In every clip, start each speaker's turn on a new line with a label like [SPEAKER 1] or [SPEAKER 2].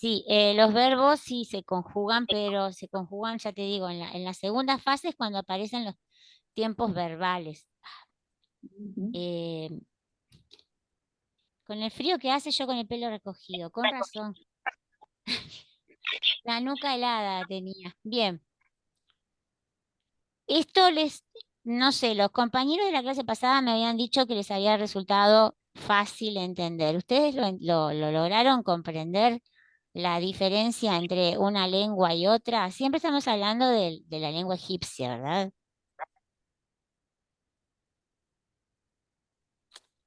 [SPEAKER 1] Sí, los verbos sí se conjugan, pero se conjugan, ya te digo, en la segunda fase es cuando aparecen los tiempos verbales.
[SPEAKER 2] Ujú.
[SPEAKER 1] Eh, con el frío que hace yo con el pelo recogido, con razón. La nuca helada tenía. Bien, esto no sé, los compañeros de la clase pasada me habían dicho que les había resultado fácil entender. ¿Ustedes lo lograron comprender la diferencia entre una lengua y otra? Siempre estamos hablando de la lengua egipcia, ¿verdad?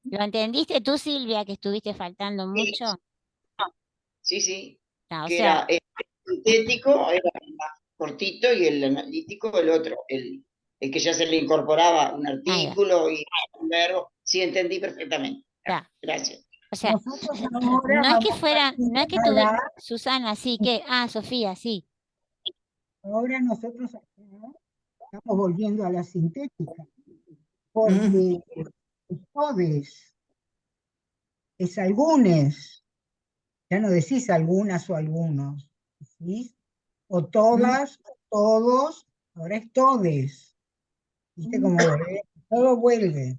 [SPEAKER 1] ¿Lo entendiste tú, Silvia, que estuviste faltando
[SPEAKER 2] Sí,
[SPEAKER 1] mucho?
[SPEAKER 2] sí, sí,
[SPEAKER 1] Ah, o
[SPEAKER 2] que
[SPEAKER 1] sea,
[SPEAKER 2] era el sintético, era más cortito, y el analítico, el otro, el que ya se le incorporaba un
[SPEAKER 1] ahí va,
[SPEAKER 2] artículo y un verbo. Sí, entendí perfectamente.
[SPEAKER 1] está.
[SPEAKER 2] Gracias.
[SPEAKER 1] O sea,
[SPEAKER 3] Nosotros ahora
[SPEAKER 1] no es que
[SPEAKER 3] vamos a
[SPEAKER 1] fueran,
[SPEAKER 3] ir
[SPEAKER 1] no es que
[SPEAKER 3] a
[SPEAKER 1] tuve,
[SPEAKER 3] la,
[SPEAKER 1] Susana, sí, que, Sofía, sí.
[SPEAKER 3] ahora nosotros acá estamos volviendo a la sintética,
[SPEAKER 2] Mm.
[SPEAKER 3] porque todes es algunes, ya no decís algunas o algunos, decís o
[SPEAKER 2] Mm.
[SPEAKER 3] todas, o todos, ahora es todes, ¿viste cómo volver? Todo vuelve.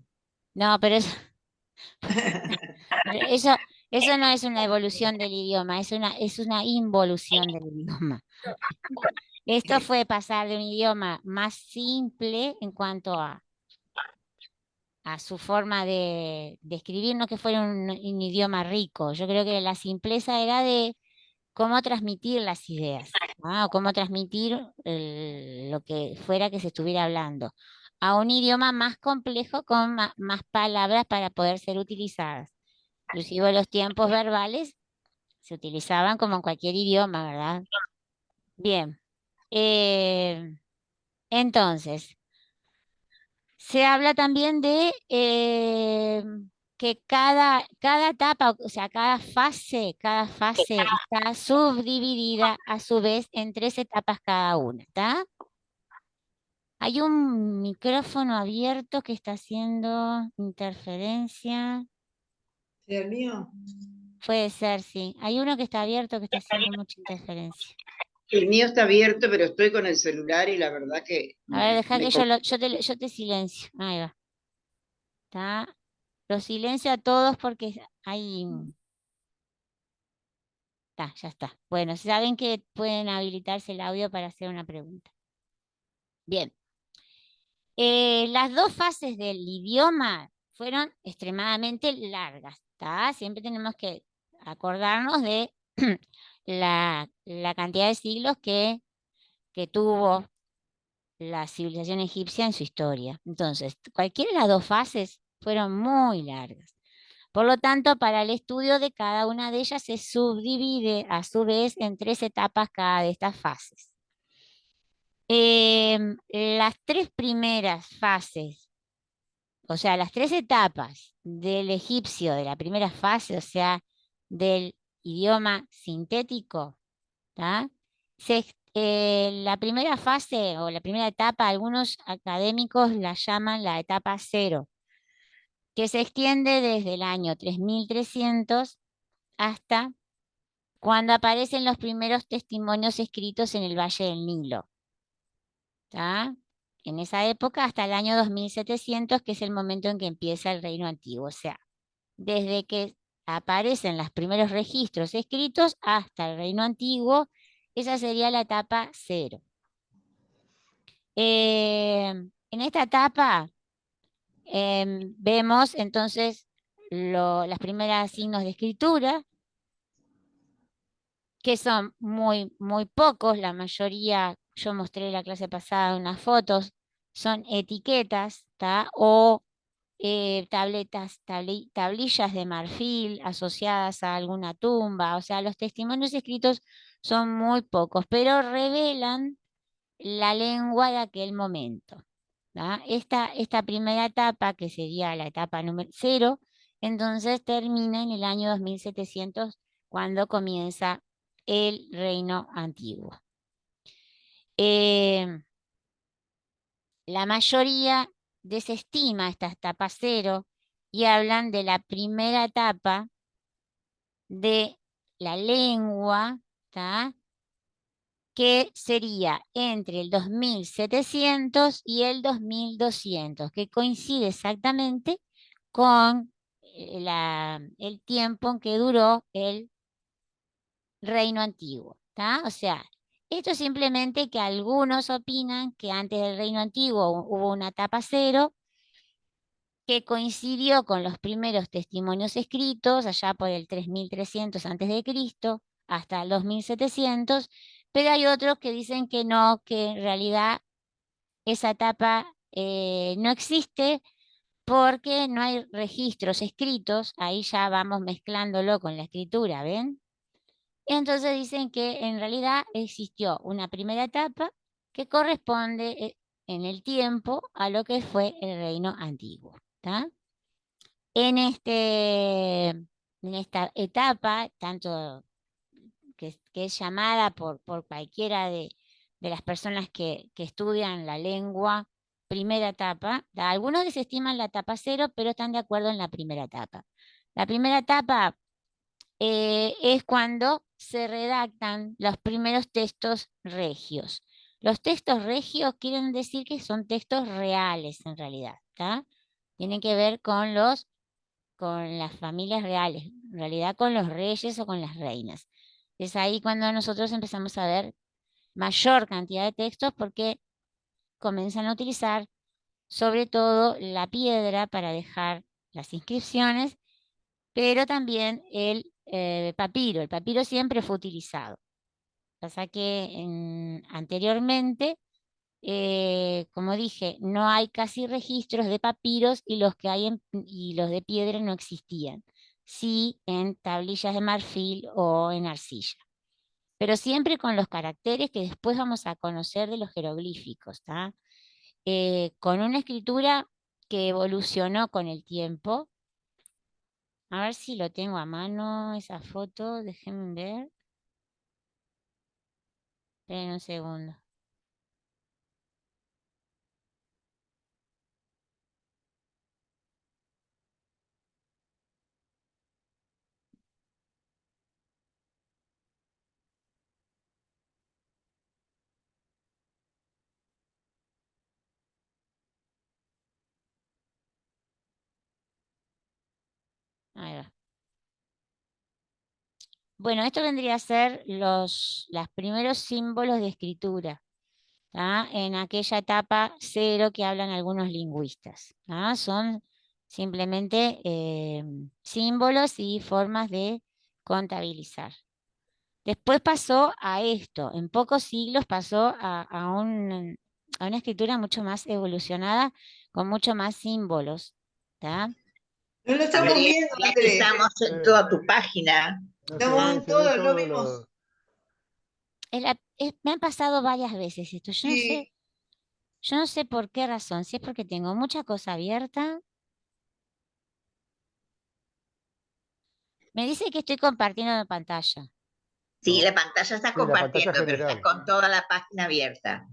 [SPEAKER 1] No, pero eso no es una evolución del idioma, es una involución del idioma. Esto fue pasar de un idioma más simple en cuanto a su forma de escribir, no que fuera un idioma rico. Yo creo que la simpleza era de cómo transmitir las ideas, o cómo transmitir lo que fuera que se estuviera hablando, a un idioma más complejo con más palabras para poder ser utilizadas. Inclusive los tiempos verbales se utilizaban como en cualquier idioma, ¿verdad? Bien. eh, entonces, se habla también de que cada etapa, o sea, cada fase está subdividida a su vez en 3 etapas cada una, ¿está? Hay un micrófono abierto que está haciendo interferencia.
[SPEAKER 4] ¿Sí, el mío?
[SPEAKER 1] Puede ser, sí. Hay uno que está abierto que está haciendo mucha interferencia.
[SPEAKER 2] El mío está abierto, pero estoy con el celular y la verdad que
[SPEAKER 1] A ver,
[SPEAKER 2] me,
[SPEAKER 1] deja que
[SPEAKER 2] me
[SPEAKER 1] yo te silencio. Ahí va. ¿Está? Los silencio a todos porque hay. Está, ya está. Bueno, saben que pueden habilitarse el audio para hacer una pregunta. Bien. Las dos fases del idioma fueron extremadamente largas, ¿tá? Siempre tenemos que acordarnos de la cantidad de siglos que tuvo la civilización egipcia en su historia. Entonces, cualquiera de las dos fases fueron muy largas. Por lo tanto, para el estudio de cada una de ellas se subdivide a su vez en 3 etapas cada de estas fases. Las 3 primeras fases, o sea, las 3 etapas del egipcio de la primera fase, o sea, del idioma sintético, ¿tá? La primera fase o la primera etapa, algunos académicos la llaman la etapa cero, que se extiende desde el año 3300 hasta cuando aparecen los primeros testimonios escritos en el Valle del Nilo. ¿Tá? En esa época hasta el año 2700, que es el momento en que empieza el reino antiguo. O sea, desde que aparecen los primeros registros escritos hasta el reino antiguo, esa sería la etapa cero. En esta etapa vemos entonces las primeras signos de escritura, que son muy, muy pocos, la mayoría, yo mostré la clase pasada unas fotos, son etiquetas, ¿tá? O tablillas de marfil asociadas a alguna tumba, o sea, los testimonios escritos son muy pocos, pero revelan la lengua de aquel momento, ¿tá? Esta primera etapa, que sería la etapa número cero, entonces termina en el año 2700 cuando comienza el reino antiguo. Eh, la mayoría desestima esta etapa cero y hablan de la primera etapa de la lengua ¿está? Que sería entre el 2700 y el 2200, que coincide exactamente con el tiempo en que duró el reino antiguo, ¿está? O sea, esto es simplemente que algunos opinan que antes del reino antiguo hubo una etapa cero que coincidió con los primeros testimonios escritos allá por el 3300 antes de Cristo hasta el 2700, pero hay otros que dicen que no, que en realidad esa etapa no existe porque no hay registros escritos, ahí ya vamos mezclándolo con la escritura, ¿ven? Entonces dicen que en realidad existió una primera etapa que corresponde en el tiempo a lo que fue el reino antiguo, ¿está? En esta etapa, tanto que es llamada por cualquiera de las personas que estudian la lengua, primera etapa, algunos desestiman la etapa cero, pero están de acuerdo en la primera etapa. La primera etapa es cuando se redactan los primeros textos regios. Los textos regios quieren decir que son textos reales en realidad, ¿está? Tienen que ver con las familias reales, en realidad con los reyes o con las reinas. Es ahí cuando nosotros empezamos a ver mayor cantidad de textos porque comienzan a utilizar sobre todo la piedra para dejar las inscripciones, pero también el papiro. El papiro siempre fue utilizado. Pasa que anteriormente, como dije, no hay casi registros de papiros y los que hay y los de piedra no existían. Sí en tablillas de marfil o en arcilla. Pero siempre con los caracteres que después vamos a conocer de los jeroglíficos, ¿tá? Con una escritura que evolucionó con el tiempo. A ver si lo tengo a mano, esa foto, déjenme ver. Esperen un segundo. Ahí va. Bueno, esto vendría a ser los primeros símbolos de escritura, ¿tá? En aquella etapa cero que hablan algunos lingüistas, ¿tá? Son simplemente símbolos y formas de contabilizar. Después pasó a esto, en pocos siglos pasó a una escritura mucho más evolucionada, con mucho más símbolos, ¿tá?
[SPEAKER 4] No lo estamos
[SPEAKER 2] Adrián,
[SPEAKER 4] viendo,
[SPEAKER 2] ya que
[SPEAKER 4] Andrés.
[SPEAKER 2] estamos en toda tu página.
[SPEAKER 5] No
[SPEAKER 4] Estamos
[SPEAKER 5] sé,
[SPEAKER 4] en
[SPEAKER 5] se ve
[SPEAKER 4] todo, lo
[SPEAKER 5] todo
[SPEAKER 4] vimos.
[SPEAKER 1] Me han pasado varias veces esto,
[SPEAKER 4] Sí.
[SPEAKER 1] yo no sé por qué razón, si es porque tengo mucha cosa abierta. Me dice que estoy compartiendo la pantalla.
[SPEAKER 2] Sí,
[SPEAKER 5] No.
[SPEAKER 2] la pantalla está
[SPEAKER 5] Sí, la pantalla
[SPEAKER 2] compartiendo, pero está
[SPEAKER 5] general.
[SPEAKER 2] con toda la página abierta.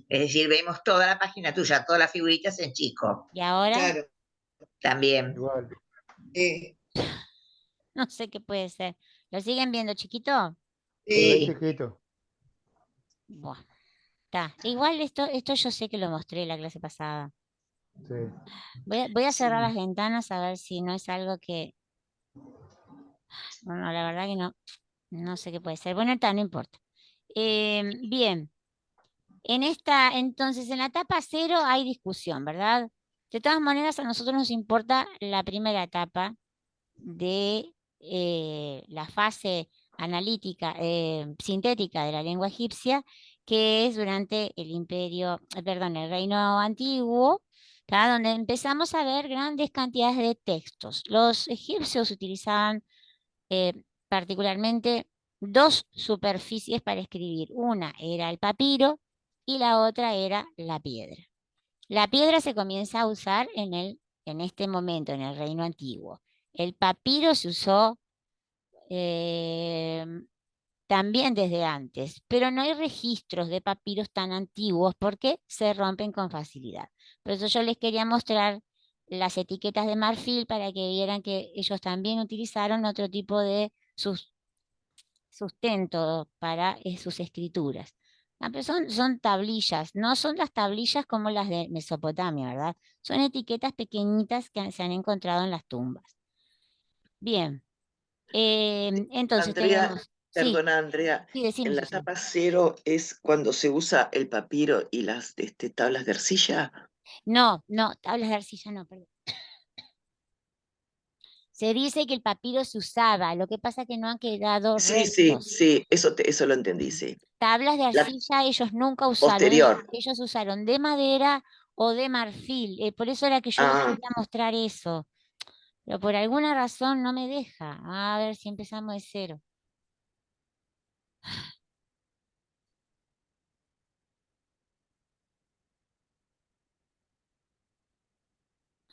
[SPEAKER 2] Es decir, vemos toda la página tuya, todas las figuritas en chico.
[SPEAKER 1] Y ahora
[SPEAKER 4] Claro.
[SPEAKER 2] También.
[SPEAKER 5] Igual.
[SPEAKER 1] no sé qué puede ser. ¿Lo siguen viendo chiquito?
[SPEAKER 5] Se ve
[SPEAKER 2] Sí.
[SPEAKER 5] chiquito.
[SPEAKER 1] Buah, está. Igual esto yo sé que lo mostré la clase pasada.
[SPEAKER 5] Sí.
[SPEAKER 1] Voy a cerrar
[SPEAKER 2] Sí.
[SPEAKER 1] las ventanas a ver si no es algo que... Bueno, la verdad que no sé qué puede ser. Bueno, no importa. Bien. Entonces, en la etapa cero hay discusión, ¿verdad? De todas maneras, a nosotros nos importa la primera etapa de la fase analítica, sintética de la lengua egipcia, que es durante el el reino antiguo, ¿tá? Donde empezamos a ver grandes cantidades de textos. Los egipcios utilizaban particularmente dos superficies para escribir. Una era el papiro y la otra era la piedra. La piedra se comienza a usar en este momento, en el reino antiguo. El papiro se usó eh, también desde antes, pero no hay registros de papiros tan antiguos porque se rompen con facilidad. Por eso yo les quería mostrar las etiquetas de marfil para que vieran que ellos también utilizaron otro tipo de sustento para sus escrituras. Pero son tablillas, no son las tablillas como las de Mesopotamia, ¿verdad? Son etiquetas pequeñitas que se han encontrado en las tumbas. Bien, entonces
[SPEAKER 5] Andrea,
[SPEAKER 1] tenemos, sí,
[SPEAKER 5] perdona Andrea,
[SPEAKER 1] sí, decime,
[SPEAKER 5] en la
[SPEAKER 1] Susana.
[SPEAKER 5] etapa 0 es cuando se usa el papiro y las tablas de arcilla.
[SPEAKER 1] No, tablas de arcilla no, perdón. Se dice que el papiro se usaba, lo que pasa es que no han quedado
[SPEAKER 5] Sí, sí,
[SPEAKER 1] restos.
[SPEAKER 5] sí, eso lo entendí, sí.
[SPEAKER 1] Tablas de
[SPEAKER 5] La
[SPEAKER 1] arcilla ellos nunca usaron,
[SPEAKER 5] posterior.
[SPEAKER 1] ellos usaron de madera o de marfil, por eso era que yo les
[SPEAKER 5] Ah,
[SPEAKER 1] quería mostrar eso, pero por alguna razón no me deja. A ver si empezamos de cero.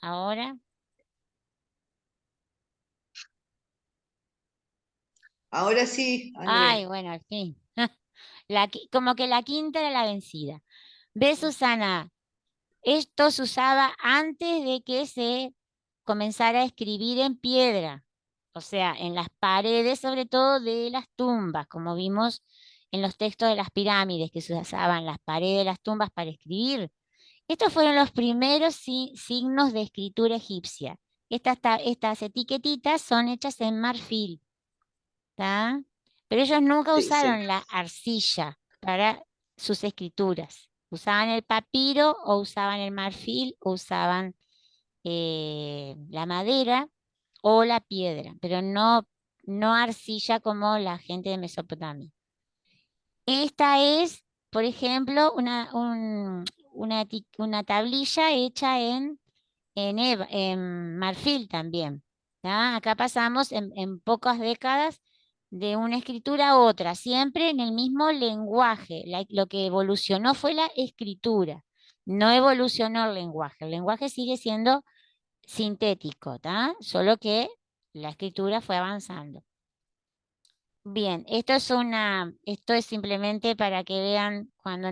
[SPEAKER 1] Ahora,
[SPEAKER 4] Ahora sí,
[SPEAKER 1] ay,
[SPEAKER 4] Andrea.
[SPEAKER 1] bueno, al fin. Como que la quinta era la vencida. ¿Ves, Susana? Esto se usaba antes de que se comenzara a escribir en piedra, o sea, en las paredes, sobre todo de las tumbas, como vimos en los textos de las pirámides, que se usaban las paredes de las tumbas para escribir. Estos fueron los primeros signos de escritura egipcia. Estas etiquetitas son hechas en marfil, ¿tá? Pero ellos nunca
[SPEAKER 5] sí, sí.
[SPEAKER 1] usaron la arcilla para sus escrituras. Usaban el papiro o usaban el marfil o usaban la madera o la piedra, pero no arcilla como la gente de Mesopotamia. Esta es, por ejemplo, una tablilla hecha en marfil también. ¿Tá? Acá pasamos en pocas décadas de una escritura a otra, siempre en el mismo lenguaje. Lo que evolucionó fue la escritura, no evolucionó el lenguaje. El lenguaje sigue siendo sintético, ¿tá? Solo que la escritura fue avanzando. Bien, esto es simplemente para que vean cuan-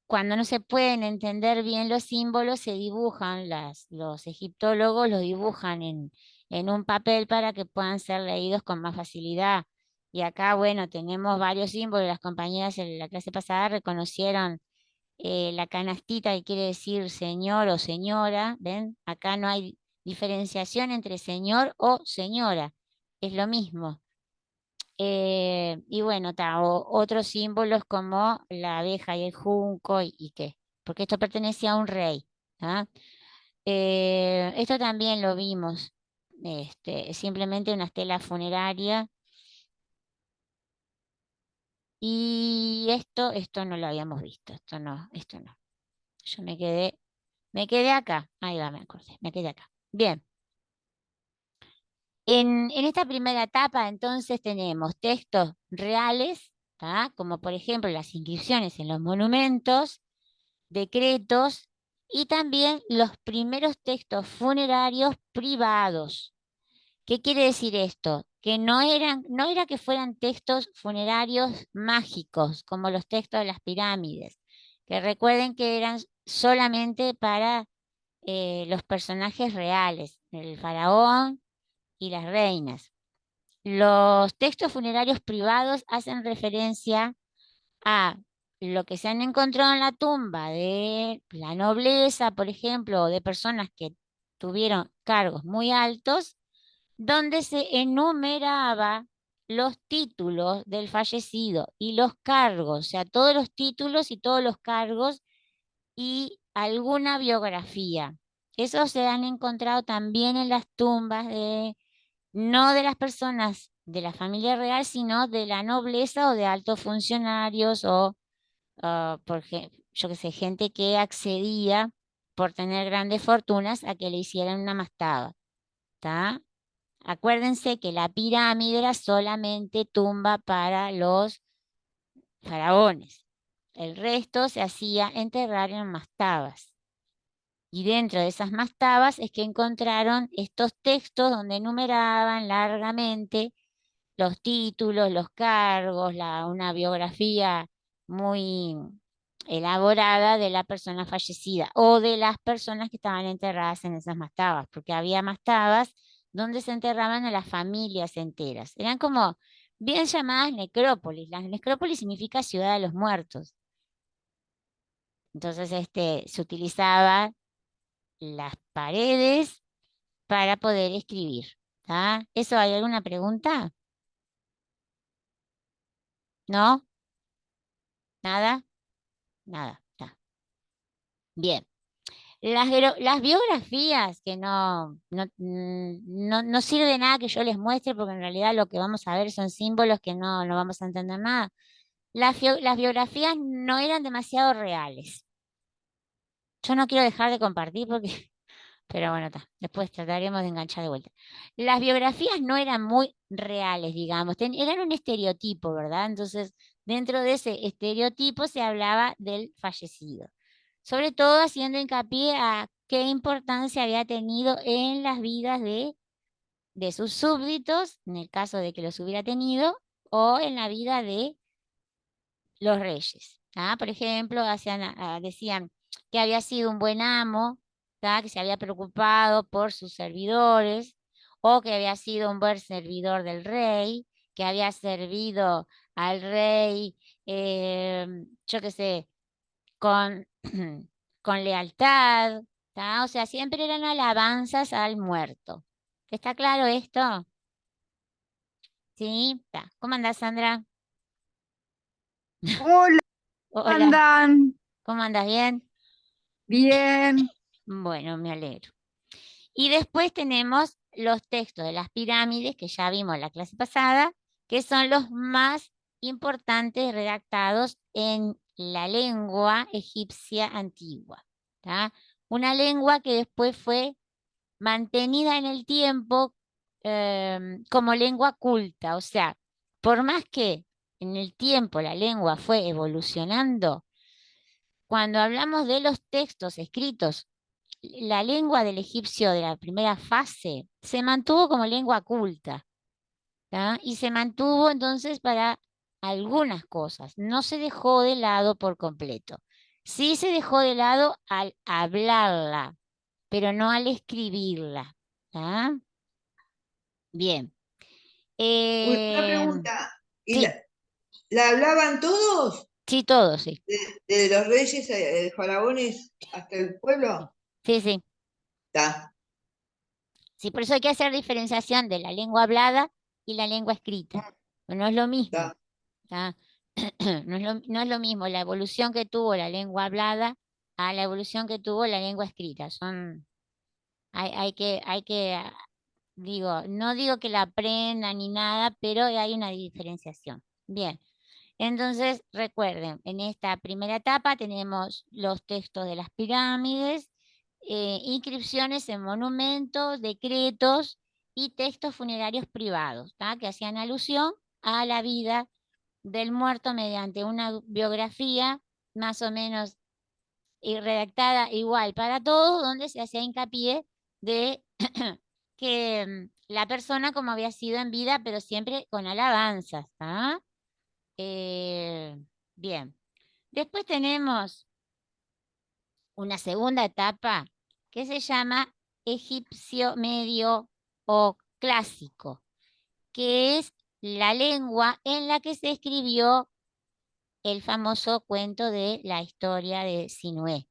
[SPEAKER 1] cuando no se pueden entender bien los símbolos, se dibujan, los egiptólogos los dibujan en un papel para que puedan ser leídos con más facilidad. Y acá, bueno, tenemos varios símbolos. Las compañeras en la clase pasada reconocieron la canastita que quiere decir señor o señora. ¿Ven? Acá no hay diferenciación entre señor o señora. Es lo mismo. Y bueno, otros símbolos como la abeja y el junco y qué, porque esto pertenecía a un rey. ¿Ah? Esto también lo vimos, simplemente una estela funeraria. Y esto no lo habíamos visto, esto no. Yo me quedé acá, ahí va, me acordé, me quedé acá. Bien. En esta primera etapa, entonces, tenemos textos reales, ¿tá? Como por ejemplo las inscripciones en los monumentos, decretos y también los primeros textos funerarios privados. ¿Qué quiere decir esto? Que no era que fueran textos funerarios mágicos, como los textos de las pirámides, que recuerden que eran solamente para los personajes reales, el faraón y las reinas. Los textos funerarios privados hacen referencia a lo que se han encontrado en la tumba de la nobleza, por ejemplo, o de personas que tuvieron cargos muy altos, donde se enumeraba los títulos del fallecido y los cargos, o sea, todos los títulos y todos los cargos y alguna biografía. Eso se han encontrado también en las tumbas no de las personas de la familia real, sino de la nobleza o de altos funcionarios o, yo qué sé, gente que accedía por tener grandes fortunas a que le hicieran una mastaba. ¿Tá? Acuérdense que la pirámide era solamente tumba para los faraones. El resto se hacía enterrar en mastabas. Y dentro de esas mastabas es que encontraron estos textos donde enumeraban largamente los títulos, los cargos, una biografía muy elaborada de la persona fallecida o de las personas que estaban enterradas en esas mastabas, porque había mastabas donde se enterraban a las familias enteras. Eran como bien llamadas necrópolis. Las necrópolis significa ciudad de los muertos. Entonces, se utilizaba las paredes para poder escribir. ¿Tá? ¿Eso hay alguna pregunta? ¿No? ¿Nada? Nada. Tá. Bien. Las biografías, que no sirve de nada que yo les muestre, porque en realidad lo que vamos a ver son símbolos que no vamos a entender nada. Las biografías no eran demasiado reales. Yo no quiero dejar de compartir porque, pero bueno, está. Después trataremos de enganchar de vuelta. Las biografías no eran muy reales, digamos, eran un estereotipo, ¿verdad? Entonces, dentro de ese estereotipo se hablaba del fallecido, sobre todo haciendo hincapié a qué importancia había tenido en las vidas de sus súbditos, en el caso de que los hubiera tenido, o en la vida de los reyes. ¿Tá? Por ejemplo, decían que había sido un buen amo, ¿tá? Que se había preocupado por sus servidores, o que había sido un buen servidor del rey, que había servido al rey, yo qué sé, con, con lealtad, ¿tá? O sea, siempre eran alabanzas al muerto. ¿Está claro esto? ¿Sí? Tá. ¿Cómo andás, Sandra?
[SPEAKER 6] Hola,
[SPEAKER 1] Hola,
[SPEAKER 6] andan
[SPEAKER 1] ¿cómo andas? ¿Bien?
[SPEAKER 6] bien.
[SPEAKER 1] Bueno, me alegro. Y después tenemos los textos de las pirámides, que ya vimos en la clase pasada, que son los más importantes redactados en la lengua egipcia antigua. ¿Tá? Una lengua que después fue mantenida en el tiempo como lengua culta. O sea, por más que en el tiempo la lengua fue evolucionando, cuando hablamos de los textos escritos, la lengua del egipcio de la primera fase se mantuvo como lengua culta, ¿tá? Y se mantuvo entonces para algunas cosas, no se dejó de lado por completo. Sí se dejó de lado al hablarla, pero no al escribirla. ¿Tá? Bien.
[SPEAKER 4] Una
[SPEAKER 1] Eh,
[SPEAKER 4] pregunta. ¿Y
[SPEAKER 1] sí,
[SPEAKER 4] la hablaban todos?
[SPEAKER 1] sí, todo, sí.
[SPEAKER 4] De los reyes, faraones, hasta el
[SPEAKER 1] Sí,
[SPEAKER 4] pueblo?
[SPEAKER 1] sí, sí.
[SPEAKER 4] Está,
[SPEAKER 1] Sí, por eso hay que hacer diferenciación de la lengua hablada y la lengua escrita. No es lo mismo.
[SPEAKER 4] está.
[SPEAKER 1] ¿Tá? No es lo mismo la evolución que tuvo la lengua hablada a la evolución que tuvo la lengua escrita. Digo, no digo que la aprendan ni nada, pero hay una diferenciación. Bien, entonces recuerden, en esta primera etapa tenemos los textos de las pirámides, inscripciones en monumentos, decretos y textos funerarios privados, ¿tá? Que hacían alusión a la vida del muerto mediante una biografía más o menos redactada igual para todos, donde se hacía hincapié de que la persona como había sido en vida, pero siempre con alabanzas. ¿Tá? Eh, bien. Después tenemos una segunda etapa que se llama egipcio medio o clásico, que es la lengua en la que se escribió el famoso cuento de la historia de Sinué,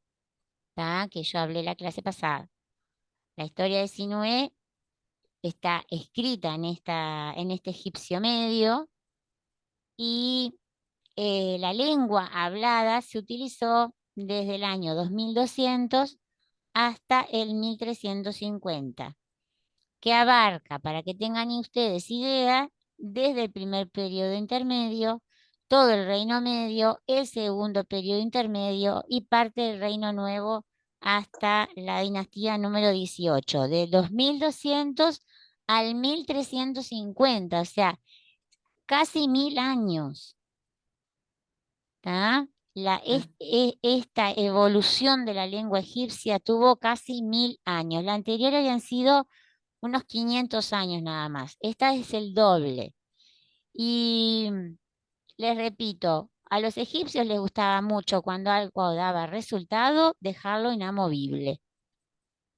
[SPEAKER 1] ¿tá? Que yo hablé la clase pasada. La historia de Sinué está escrita en este egipcio medio y la lengua hablada se utilizó desde el año 2200 hasta el 1350, que abarca, para que tengan ustedes idea, desde el primer periodo intermedio, todo el Reino Medio, el segundo periodo intermedio y parte del Reino Nuevo hasta la dinastía número 18, de 2200 al 1350, o sea, casi 1000 años. ¿Tá? Esta evolución de la lengua egipcia tuvo casi 1000 años. La anterior habían sido unos 500 años nada más. Esta es el doble. Y les repito, a los egipcios les gustaba mucho cuando algo daba resultado, dejarlo inamovible.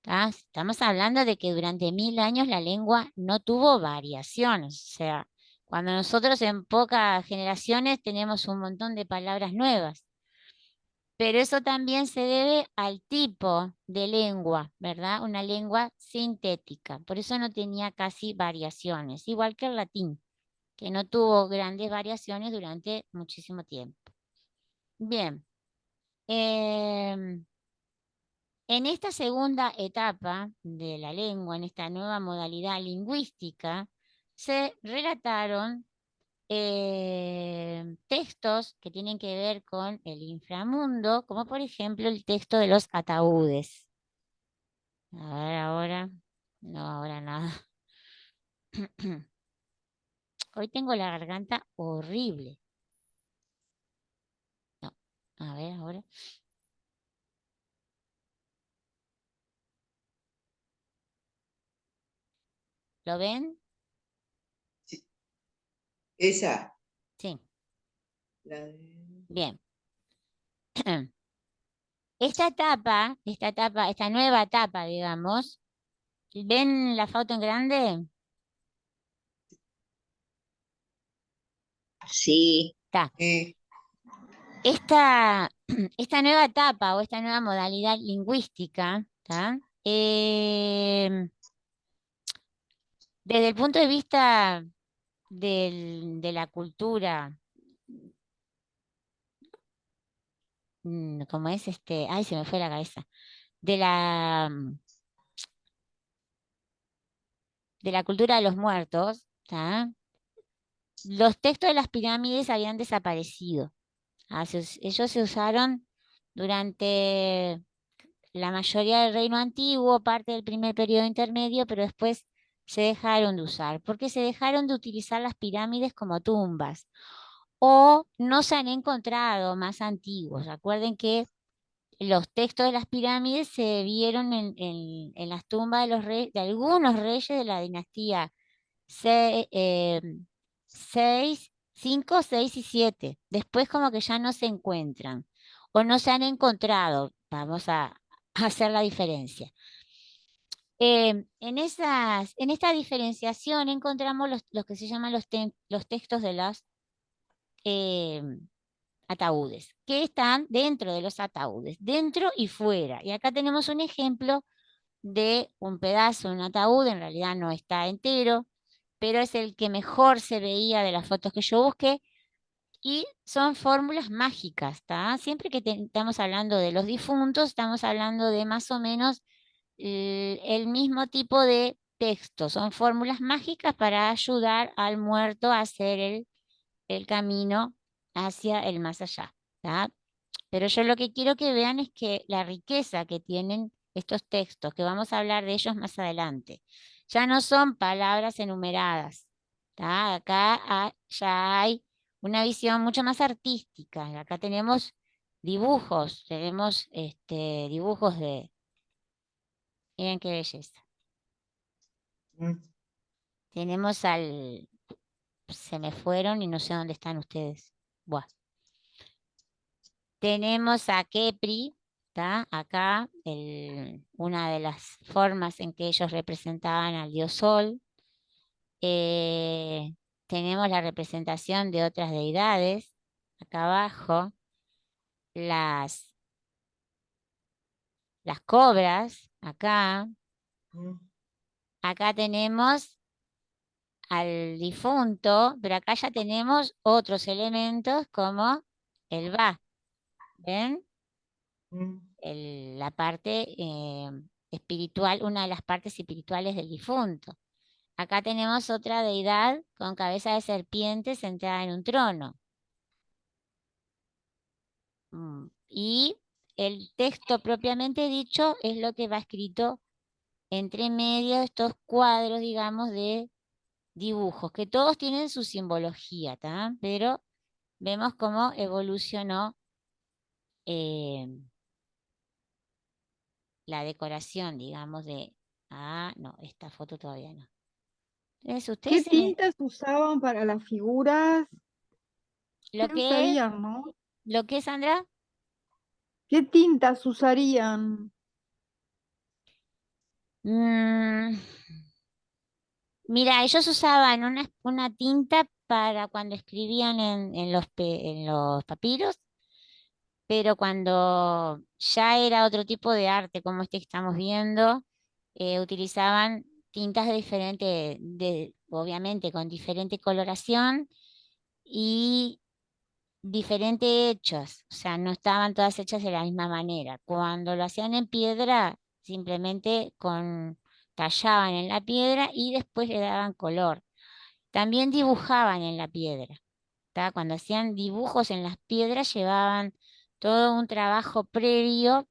[SPEAKER 1] ¿tá? Estamos hablando de que durante 1000 años la lengua no tuvo variaciones. O sea, cuando nosotros en pocas generaciones tenemos un montón de palabras nuevas. Pero eso también se debe al tipo de lengua, ¿verdad? Una lengua sintética. Por eso no tenía casi variaciones, igual que el latín, que no tuvo grandes variaciones durante muchísimo tiempo. Bien. En esta segunda etapa de la lengua, en esta nueva modalidad lingüística, se relataron textos que tienen que ver con el inframundo, como por ejemplo el texto de los ataúdes. A ver, ahora, no, ahora nada. Hoy tengo la garganta horrible. No, a ver, ahora. ¿Lo ven?
[SPEAKER 4] Sí. Esa.
[SPEAKER 1] Sí,
[SPEAKER 4] La de...
[SPEAKER 1] bien. Esta nueva etapa, digamos, ¿ven la foto en grande?
[SPEAKER 5] Sí,
[SPEAKER 1] Está.
[SPEAKER 4] eh,
[SPEAKER 1] Esta nueva etapa o esta nueva modalidad lingüística, ¿tá? Desde el punto de vista de la cultura, ¿cómo es este? Ay, se me fue la cabeza. De de la cultura de los muertos, ¿tá? Los textos de las pirámides habían desaparecido. Ellos se usaron durante la mayoría del reino antiguo, parte del primer periodo intermedio, pero después se dejaron de usar, porque se dejaron de utilizar las pirámides como tumbas o no se han encontrado más antiguos. Recuerden que los textos de las pirámides se vieron en las tumbas de, de algunos reyes de la dinastía 6, 5, 6 y 7. Después como que ya no se encuentran o no se han encontrado. Vamos a hacer la diferencia. En esta diferenciación encontramos los que se llaman los textos de los ataúdes, que están dentro de los ataúdes, dentro y fuera. Y acá tenemos un ejemplo de un pedazo de un ataúd, en realidad no está entero, pero es el que mejor se veía de las fotos que yo busqué, y son fórmulas mágicas, ¿tá? Siempre que estamos hablando de los difuntos, estamos hablando de más o menos el mismo tipo de texto. Son fórmulas mágicas para ayudar al muerto a hacer el camino hacia el más allá, ¿tá? Pero yo lo que quiero que vean es que la riqueza que tienen estos textos, que vamos a hablar de ellos más adelante, ya no son palabras enumeradas, ¿tá? Acá ya hay una visión mucho más artística. Acá tenemos dibujos, tenemos dibujos de... Miren qué belleza.
[SPEAKER 4] mm,
[SPEAKER 1] Tenemos al... Se me fueron y no sé dónde están ustedes. Buah. Tenemos a Kepri, ¿tá? Acá, una de las formas en que ellos representaban al dios Sol. Eh, Tenemos la representación de otras deidades. Acá abajo, las cobras. Acá.
[SPEAKER 4] mm,
[SPEAKER 1] Acá tenemos al difunto, pero acá ya tenemos otros elementos como el Ba. ¿Ven?
[SPEAKER 4] mm,
[SPEAKER 1] La parte espiritual, una de las partes espirituales del difunto. Acá tenemos otra deidad con cabeza de serpiente sentada en un trono. Y el texto propiamente dicho es lo que va escrito entre medio de estos cuadros, digamos, de dibujos, que todos tienen su simbología, ¿tá? Pero vemos cómo evolucionó eh, la decoración, digamos, de... Ah, no, esta foto todavía no. Entonces,
[SPEAKER 6] ¿Qué
[SPEAKER 1] ustedes
[SPEAKER 6] tintas usaban para las figuras?
[SPEAKER 1] lo
[SPEAKER 6] ¿Quién
[SPEAKER 1] que es,
[SPEAKER 6] sabían, no?
[SPEAKER 1] lo que es, Sandra,
[SPEAKER 6] ¿Qué tintas usarían?
[SPEAKER 1] Mm, Mira, ellos usaban una tinta para cuando escribían en los papiros, pero cuando ya era otro tipo de arte, como este que estamos viendo, utilizaban tintas de diferente, obviamente con diferente coloración y diferente hechos, o sea, no estaban todas hechas de la misma manera. Cuando lo hacían en piedra, simplemente tallaban en la piedra y después le daban color. También dibujaban en la piedra. ¿Tá? Cuando hacían dibujos en las piedras llevaban todo un trabajo previo,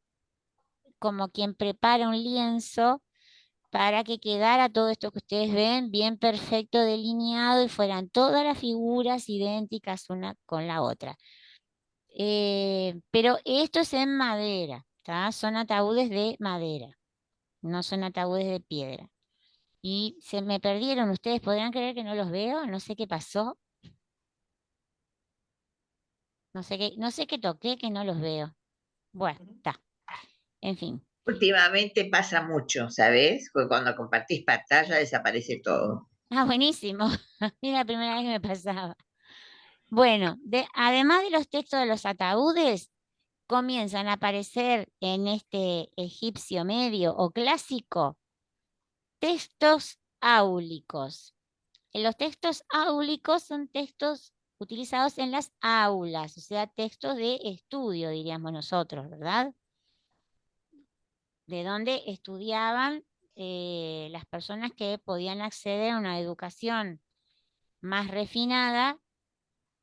[SPEAKER 1] como quien prepara un lienzo para que quedara todo esto que ustedes ven bien perfecto delineado y fueran todas las figuras idénticas una con la otra. Pero esto es en madera, ¿tá? Son ataúdes de madera, no son ataúdes de piedra. Y se me perdieron, ustedes podrán creer que no los veo, no sé qué pasó, no sé qué toqué, que no los veo. Bueno, está, en fin.
[SPEAKER 7] Últimamente pasa mucho, ¿sabes? Porque cuando compartís pantalla desaparece todo.
[SPEAKER 1] Ah, buenísimo. Es la primera vez que me pasaba. Bueno, además de los textos de los ataúdes, comienzan a aparecer en este egipcio medio o clásico textos áulicos. Los textos áulicos son textos utilizados en las aulas, o sea, textos de estudio, diríamos nosotros, ¿verdad? De donde estudiaban las personas que podían acceder a una educación más refinada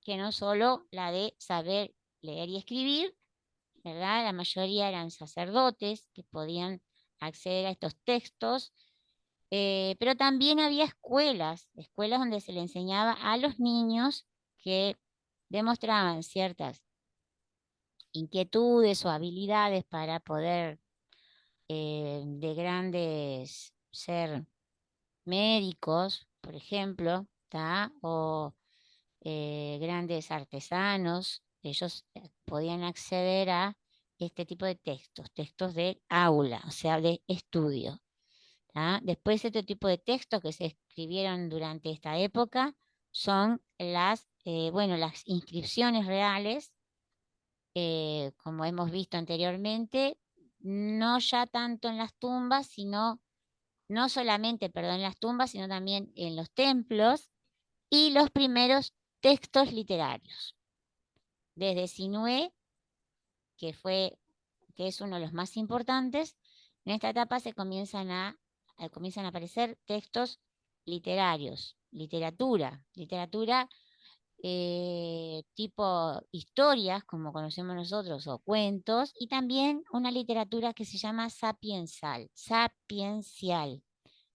[SPEAKER 1] que no solo la de saber leer y escribir, ¿verdad? La mayoría eran sacerdotes que podían acceder a estos textos, pero también había escuelas donde se le enseñaba a los niños que demostraban ciertas inquietudes o habilidades para poder de grandes ser médicos, por ejemplo, ¿tá? O grandes artesanos, ellos podían acceder a este tipo de textos, textos de aula, o sea, de estudio. ¿Tá? Después, este tipo de textos que se escribieron durante esta época son las inscripciones reales, como hemos visto anteriormente, no ya tanto en las tumbas, no solamente, perdón, en las tumbas, sino también en los templos y los primeros textos literarios. Desde Sinué, que es uno de los más importantes, en esta etapa comienzan a aparecer textos literarios, literatura tipo historias, como conocemos nosotros, o cuentos, y también una literatura que se llama sapiencial.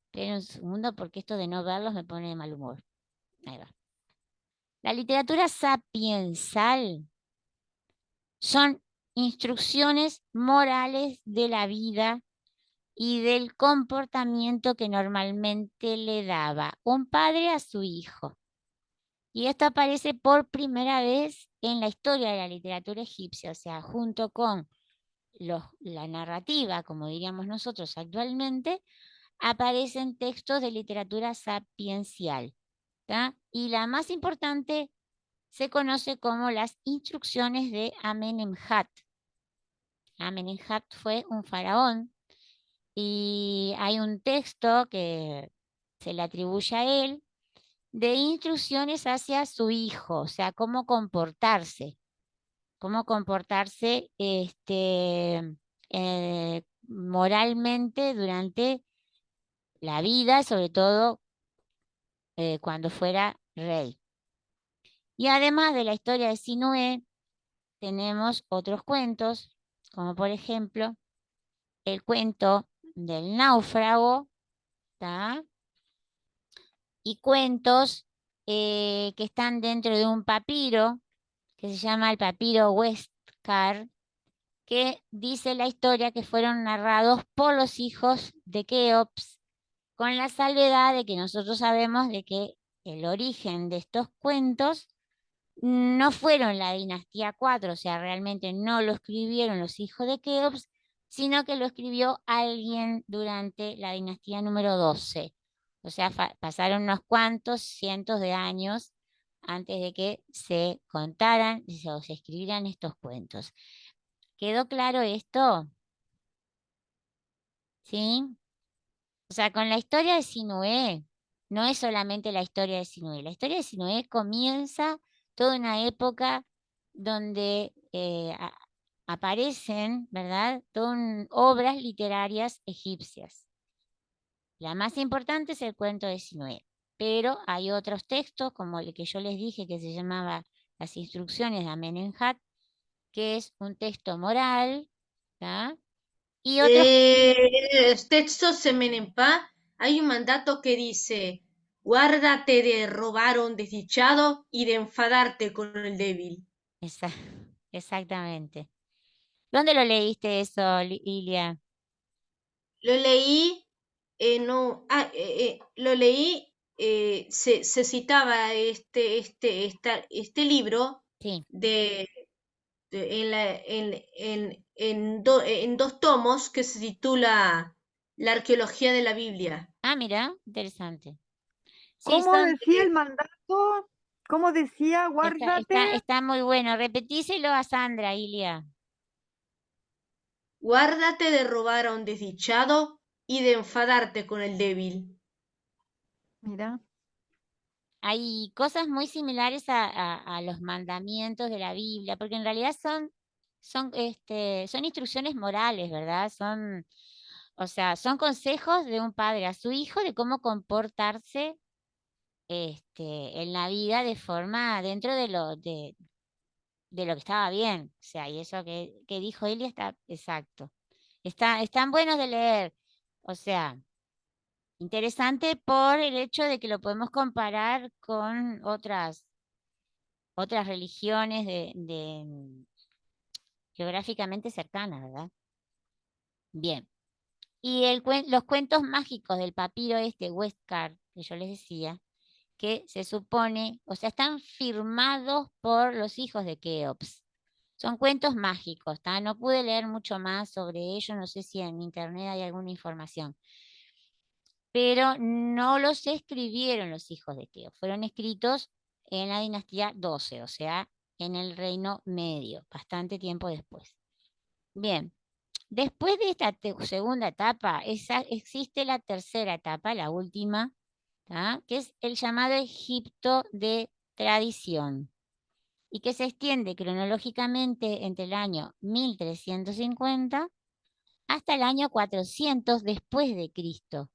[SPEAKER 1] Esperen un segundo porque esto de no verlos me pone de mal humor. Ahí va. La literatura sapiensal son instrucciones morales de la vida y del comportamiento que normalmente le daba un padre a su hijo. Y esto aparece por primera vez en la historia de la literatura egipcia, o sea, junto con la narrativa, como diríamos nosotros actualmente, aparecen textos de literatura sapiencial. ¿Tá? Y la más importante se conoce como las instrucciones de Amenemhat. Amenemhat fue un faraón y hay un texto que se le atribuye a él de instrucciones hacia su hijo, o sea, cómo comportarse moralmente durante la vida, sobre todo cuando fuera rey. Y además de la historia de Sinué, tenemos otros cuentos, como por ejemplo el cuento del náufrago, ¿tá? Y cuentos que están dentro de un papiro que se llama el papiro Westcar, que dice la historia que fueron narrados por los hijos de Keops, con la salvedad de que nosotros sabemos de que el origen de estos cuentos no fueron la dinastía 4, o sea, realmente no lo escribieron los hijos de Keops, sino que lo escribió alguien durante la dinastía número 12. O sea, pasaron unos cuantos cientos de años antes de que se contaran o se escribieran estos cuentos. ¿Quedó claro esto? ¿Sí? O sea, con la historia de Sinué, no es solamente la historia de Sinué. La historia de Sinué comienza toda una época donde aparecen, ¿verdad? Obras literarias egipcias. La más importante es el cuento de Sinué, pero hay otros textos, como el que yo les dije, que se llamaba Las instrucciones de Amenemhat, que es un texto moral, ¿tá? Y otros,
[SPEAKER 8] Texto Semenempá, hay un mandato que dice, guárdate de robar a un desdichado y de enfadarte con el débil.
[SPEAKER 1] esa- exactamente. ¿Dónde lo leíste eso, Ilia?
[SPEAKER 8] Lo leí, lo leí, se citaba este libro
[SPEAKER 1] Sí.
[SPEAKER 8] en dos tomos que se titula La arqueología de la Biblia.
[SPEAKER 1] Ah, mira, interesante. Sí,
[SPEAKER 6] ¿Cómo
[SPEAKER 1] son,
[SPEAKER 6] decía el mandato? ¿Cómo decía? Guárdate.
[SPEAKER 1] está muy bueno. Repetíselo a Sandra, Ilia.
[SPEAKER 8] Guárdate de robar a un desdichado y de enfadarte con el débil.
[SPEAKER 6] Mira,
[SPEAKER 1] Hay cosas muy similares a los mandamientos de la Biblia, porque en realidad son instrucciones morales, ¿verdad? O sea, son consejos de un padre a su hijo de cómo comportarse en la vida de forma dentro de lo que estaba bien. O sea, y eso que dijo Elia está exacto. Están buenos de leer. O sea, interesante por el hecho de que lo podemos comparar con otras religiones geográficamente cercanas, ¿verdad? Bien. Y los cuentos mágicos del papiro Westcard, que yo les decía, que se supone, o sea, están firmados por los hijos de Keops. Son cuentos mágicos, ¿tá? No pude leer mucho más sobre ellos, no sé si en internet hay alguna información, pero no los escribieron los hijos de Keops, fueron escritos en la dinastía 12, o sea, en el Reino Medio, bastante tiempo después. Bien, después de esta segunda etapa, existe la tercera etapa, la última, ¿tá? Que es el llamado Egipto de tradición y que se extiende cronológicamente entre el año 1350 hasta el año 400 después de Cristo.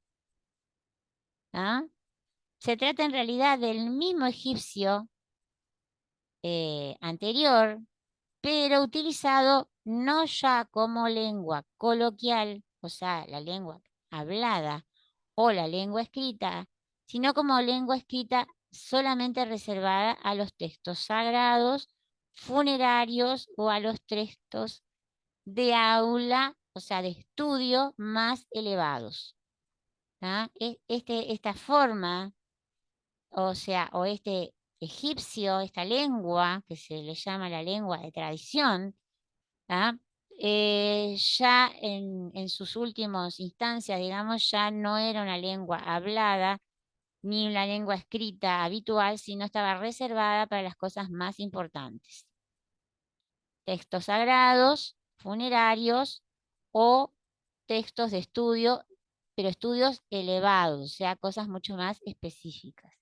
[SPEAKER 1] ¿Ah? Se trata en realidad del mismo egipcio anterior, pero utilizado no ya como lengua coloquial, o sea, la lengua hablada o la lengua escrita, sino como lengua escrita solamente reservada a los textos sagrados, funerarios o a los textos de aula, o sea, de estudio más elevados. ¿Ah? Esta forma, o sea, o este egipcio, esta lengua, que se le llama la lengua de tradición, ¿ah? Ya en sus últimas instancias, digamos, ya no era una lengua hablada ni una lengua escrita habitual, sino estaba reservada para las cosas más importantes. Textos sagrados, funerarios o textos de estudio, pero estudios elevados, o sea, cosas mucho más específicas.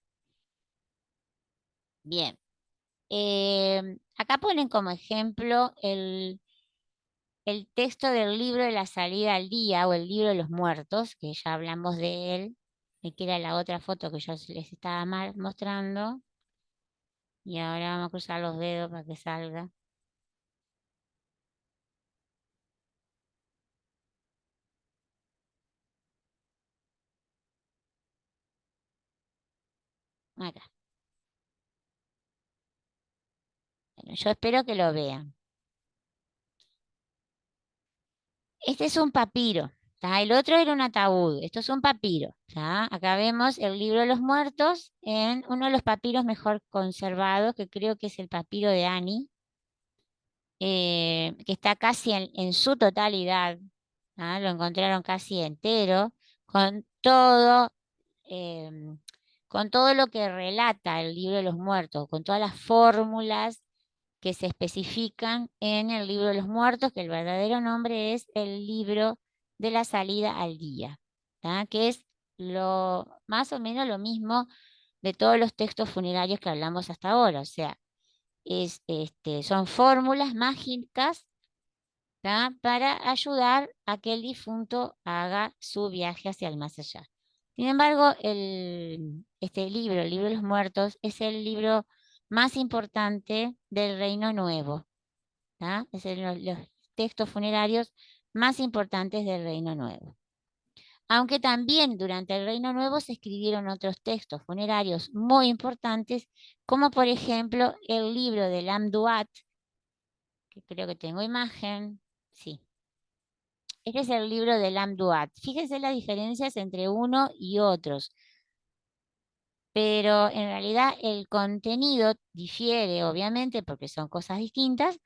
[SPEAKER 1] Bien. Acá ponen como ejemplo el texto del libro de la salida al día o el libro de los muertos, que ya hablamos de él, que era la otra foto que yo les estaba mostrando. Y ahora vamos a cruzar los dedos para que salga. Acá. Bueno, yo espero que lo vean. Este es un papiro. ¿Tá? El otro era un ataúd. Esto es un papiro. ¿Tá? Acá vemos el libro de los muertos en uno de los papiros mejor conservados, que creo que es el papiro de Ani, que está casi en su totalidad. Lo encontraron casi entero, con todo, em, con todo lo que relata el libro de los muertos, con todas las fórmulas que se especifican en el libro de los muertos, que el verdadero nombre es el libro de la salida al día, ¿tá? Que es más o menos lo mismo de todos los textos funerarios que hablamos hasta ahora. O sea, son fórmulas mágicas, ¿tá? Para ayudar a que el difunto haga su viaje hacia el más allá. Sin embargo, este libro, el libro de los muertos, es el libro más importante del Reino Nuevo, ¿tá? Es los textos funerarios más importantes del Reino Nuevo. Aunque también durante el Reino Nuevo se escribieron otros textos funerarios muy importantes, como por ejemplo el libro del Amduat, que creo que tengo imagen, sí. Este es el libro del Amduat. Fíjense las diferencias entre uno y otros, pero en realidad el contenido difiere, obviamente, porque son cosas distintas,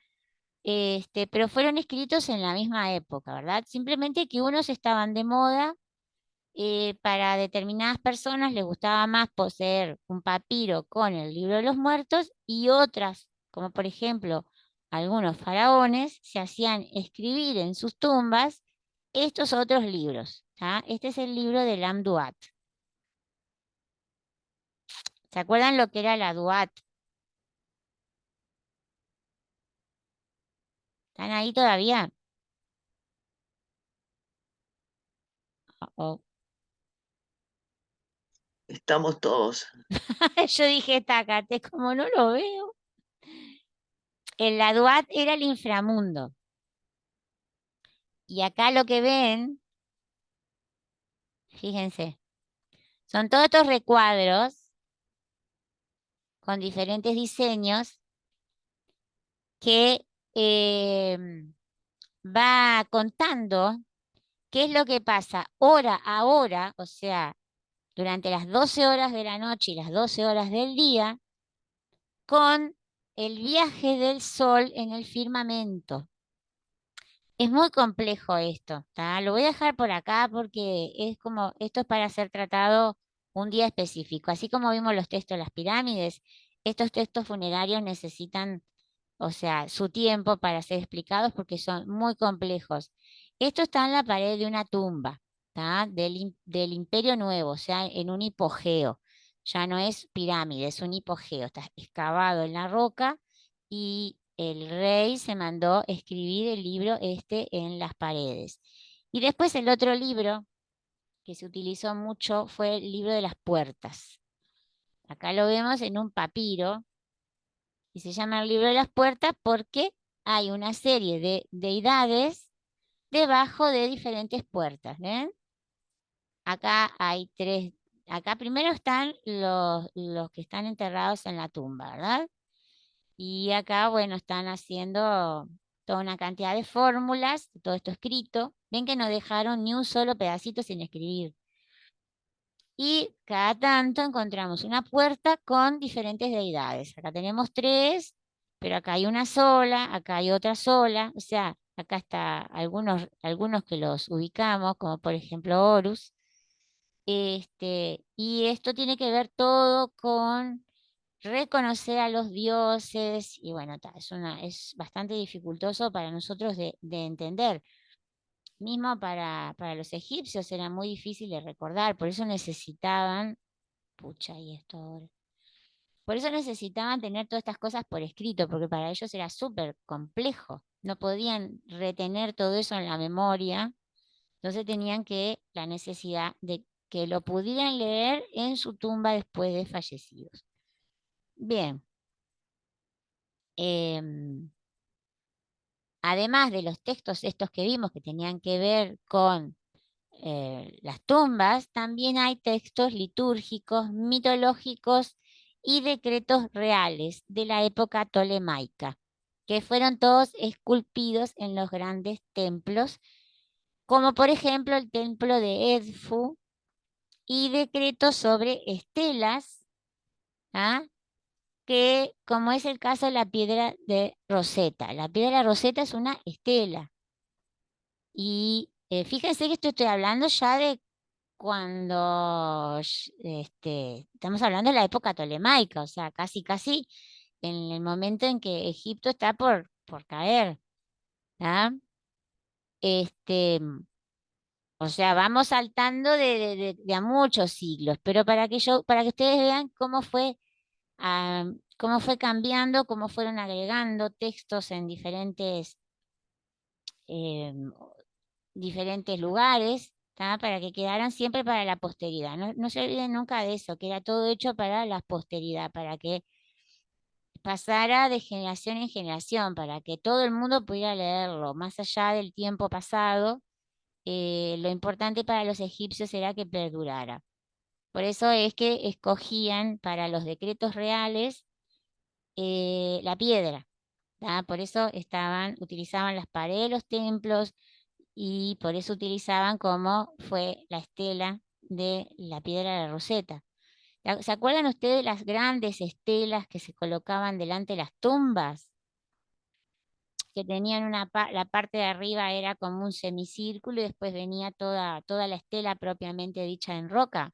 [SPEAKER 1] pero fueron escritos en la misma época, ¿verdad? Simplemente que unos estaban de moda. Para determinadas personas les gustaba más poseer un papiro con el libro de los muertos y otras, como por ejemplo algunos faraones, se hacían escribir en sus tumbas estos otros libros. ¿Tá? Este es el libro del Amduat. ¿Se acuerdan lo que era la Duat? ¿Están ahí todavía? Oh.
[SPEAKER 5] Estamos todos.
[SPEAKER 1] Yo dije, tácate, como no lo veo. El Aduat era el inframundo. Y acá lo que ven, fíjense, son todos estos recuadros con diferentes diseños que va contando qué es lo que pasa hora a hora, o sea, durante las 12 horas de la noche y las 12 horas del día, con el viaje del sol en el firmamento. Es muy complejo esto, ¿tá? Lo voy a dejar por acá porque es como, esto es para ser tratado un día específico. Así como vimos los textos de las pirámides, estos textos funerarios necesitan, o sea, su tiempo para ser explicados porque son muy complejos. Esto está en la pared de una tumba, ¿tá? Del Imperio Nuevo, o sea, en un hipogeo. Ya no es pirámide, es un hipogeo. Está excavado en la roca y el rey se mandó escribir el libro en las paredes. Y después el otro libro que se utilizó mucho fue el libro de las puertas. Acá lo vemos en un papiro y se llama el libro de las puertas porque hay una serie de deidades debajo de diferentes puertas. ¿Ven? Acá hay tres. Acá primero están los que están enterrados en la tumba, ¿verdad? Y acá, bueno, están haciendo toda una cantidad de fórmulas, todo esto escrito. Ven que no dejaron ni un solo pedacito sin escribir. Y cada tanto encontramos una puerta con diferentes deidades. Acá tenemos tres, pero acá hay una sola, acá hay otra sola. O sea, acá está algunos que los ubicamos, como por ejemplo Horus. Y esto tiene que ver todo con reconocer a los dioses, y bueno, es bastante dificultoso para nosotros de entender. Mismo para los egipcios era muy difícil de recordar, por eso necesitaban, pucha, y esto ahora. Por eso necesitaban tener todas estas cosas por escrito, porque para ellos era súper complejo. No podían retener todo eso en la memoria, entonces tenían la necesidad de que lo pudieran leer en su tumba después de fallecidos. Bien. Además de los textos estos que vimos que tenían que ver con las tumbas, también hay textos litúrgicos, mitológicos y decretos reales de la época tolemaica, que fueron todos esculpidos en los grandes templos, como por ejemplo el templo de Edfu, y decretos sobre estelas, ¿ah? Que como es el caso de la piedra de Rosetta. La piedra de Rosetta es una estela y fíjense que estoy hablando ya de cuando estamos hablando de la época tolemaica, o sea, casi en el momento en que Egipto está por caer. ¿Ah? Este, o sea, vamos saltando de a muchos siglos, pero para que ustedes vean cómo fue cambiando, cómo fueron agregando textos en em, diferentes lugares, ¿tá? Para que quedaran siempre para la posteridad. No, no se olviden nunca de eso, que era todo hecho para la posteridad, para que pasara de generación en generación, para que todo el mundo pudiera leerlo, más allá del tiempo pasado. Lo importante para los egipcios era que perdurara. Por eso es que escogían para los decretos reales la piedra. ¿Tá? Por eso utilizaban las paredes de los templos y por eso utilizaban como fue la estela de la piedra de la Roseta. ¿Se acuerdan ustedes de las grandes estelas que se colocaban delante de las tumbas? Que tenían la parte de arriba era como un semicírculo y después venía toda la estela propiamente dicha en roca.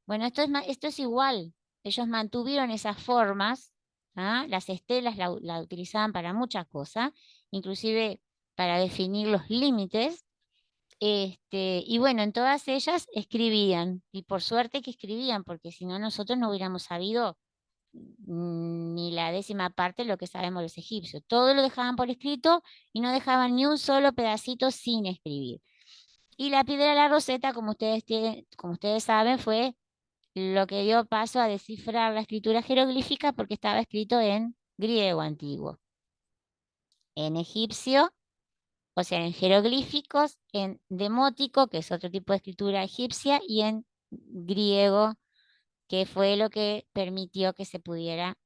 [SPEAKER 1] Bueno, esto es igual. Ellos mantuvieron esas formas, ¿ah? Las estelas la utilizaban para muchas cosas, inclusive para definir los límites. Y bueno, en todas ellas escribían, y por suerte que escribían, porque si no nosotros no hubiéramos sabido ni la 10ª parte de lo que sabemos los egipcios. Todo lo dejaban por escrito y no dejaban ni un solo pedacito sin escribir. Y la piedra de la Roseta, como ustedes saben, fue lo que dio paso a descifrar la escritura jeroglífica porque estaba escrito en griego antiguo, en egipcio, o sea, en jeroglíficos, en demótico, que es otro tipo de escritura egipcia, y en griego, que fue lo que permitió que se pudiera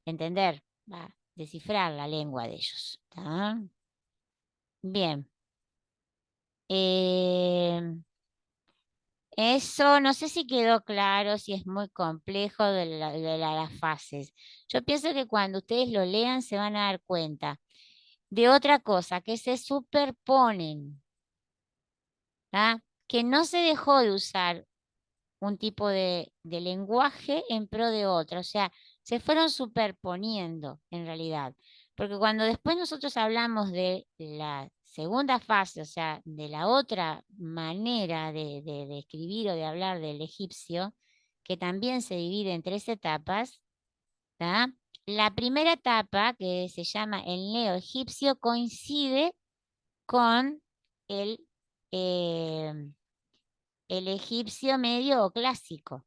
[SPEAKER 1] entender, descifrar la lengua de ellos. ¿Tá? Bien. Eso no sé si quedó claro, si es muy complejo las fases. Yo pienso que cuando ustedes lo lean se van a dar cuenta de otra cosa, que se superponen, ¿tá? Que no se dejó de usar un tipo de lenguaje en pro de otro, o sea, se fueron superponiendo en realidad, porque cuando después nosotros hablamos de la segunda fase, o sea, de la otra manera de escribir o de hablar del egipcio, que también se divide en 3 etapas, ¿tá? La primera etapa, que se llama el neoegipcio, coincide con el, eh, el egipcio medio o clásico.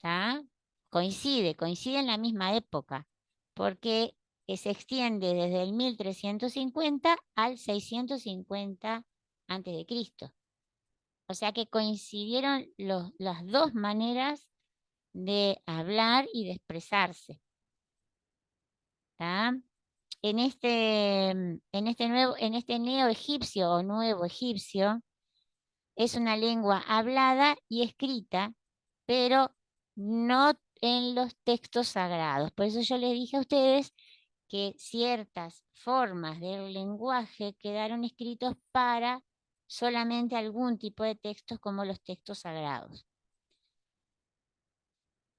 [SPEAKER 1] ¿Tá? Coincide en la misma época, porque se extiende desde el 1350 al 650 antes de Cristo. O sea que coincidieron las dos maneras de hablar y de expresarse. ¿Tá? En este neoegipcio o nuevo egipcio, es una lengua hablada y escrita, pero no en los textos sagrados. Por eso yo les dije a ustedes que ciertas formas del lenguaje quedaron escritos para solamente algún tipo de textos como los textos sagrados.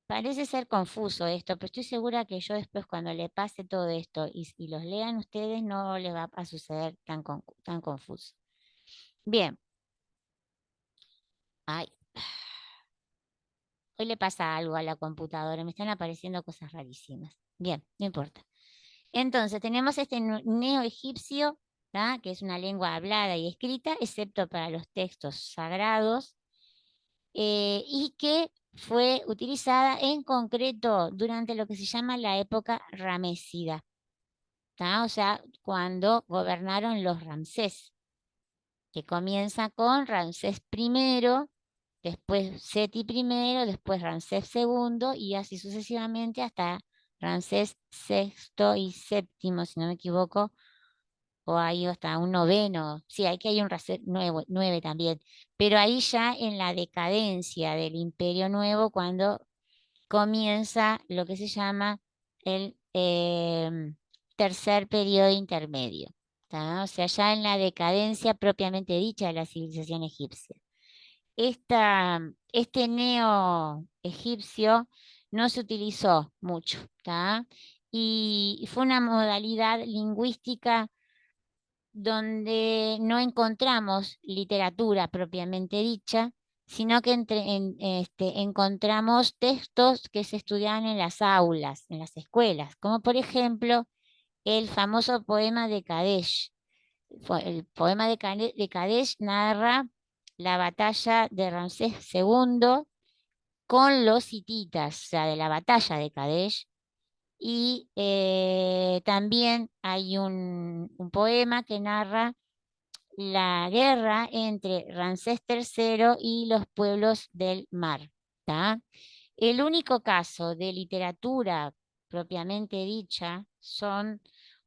[SPEAKER 1] Parece ser confuso esto, pero estoy segura que yo después cuando le pase todo esto y los lean ustedes no les va a suceder tan confuso. Bien. Ay. Hoy le pasa algo a la computadora, me están apareciendo cosas rarísimas. Bien, no importa. Entonces, tenemos este neoegipcio, ¿tá? Que es una lengua hablada y escrita, excepto para los textos sagrados, y que fue utilizada en concreto durante lo que se llama la época ramésida, ¿tá? O sea, cuando gobernaron los Ramsés, que comienza con Ramsés I, después Seti I, después Ramsés II y así sucesivamente hasta Ramsés VI y VII, si no me equivoco, o hay hasta un noveno, sí, hay un Ramsés 9 también, pero ahí ya en la decadencia del Imperio Nuevo, cuando comienza lo que se llama el tercer periodo intermedio. ¿tá? O sea, ya en la decadencia propiamente dicha de la civilización egipcia. Este neo-egipcio no se utilizó mucho, ¿tá? Y fue una modalidad lingüística donde no encontramos literatura propiamente dicha, sino que encontramos textos que se estudiaban en las aulas, en las escuelas, como por ejemplo el famoso poema de Kadesh. El poema de Kadesh narra la batalla de Ramsés II con los hititas, o sea, de la batalla de Kadesh. Y también hay un poema que narra la guerra entre Ramsés III y los pueblos del mar. ¿Tá? El único caso de literatura propiamente dicha son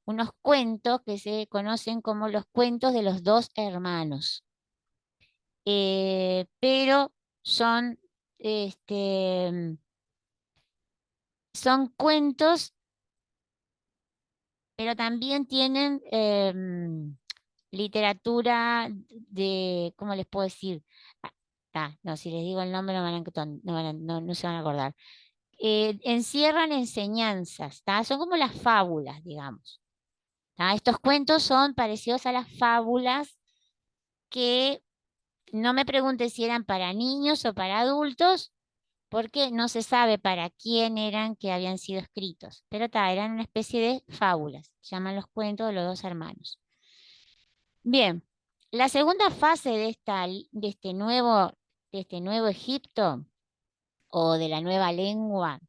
[SPEAKER 1] unos cuentos que se conocen como los cuentos de los dos hermanos. Pero son, son cuentos, pero también tienen literatura de, ¿cómo les puedo decir? No, si les digo el nombre no se van a acordar. Encierran enseñanzas, ¿tá? Son como las fábulas, digamos. ¿Tá? Estos cuentos son parecidos a las fábulas que no me pregunten si eran para niños o para adultos, porque no se sabe para quién eran que habían sido escritos. Pero eran una especie de fábulas, se llaman los cuentos de los dos hermanos. Bien, la segunda fase de este nuevo Egipto o de la nueva lengua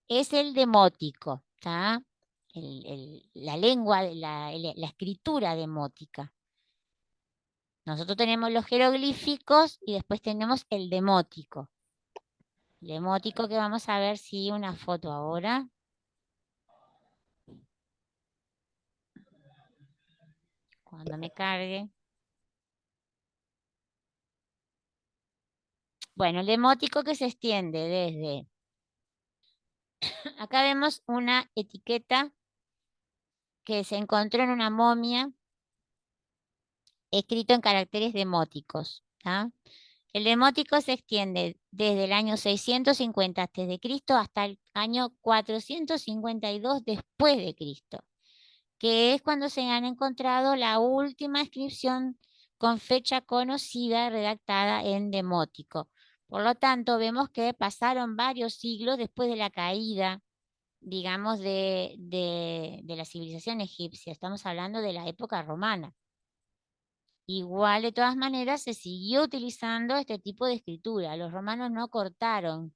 [SPEAKER 1] es el demótico, ¿tá? La lengua, la escritura demótica. Nosotros tenemos los jeroglíficos y después tenemos el demótico. El demótico que vamos a ver si una foto ahora. Cuando me cargue. Bueno, el demótico que se extiende desde... Acá vemos una etiqueta que se encontró en una momia escrito en caracteres demóticos. ¿Tá? El demótico se extiende desde el año 650 a.C. hasta el año 452 después de Cristo, que es cuando se han encontrado la última inscripción con fecha conocida redactada en demótico. Por lo tanto, vemos que pasaron varios siglos después de la caída, digamos, de la civilización egipcia. Estamos hablando de la época romana. Igual, de todas maneras, se siguió utilizando este tipo de escritura. Los romanos no cortaron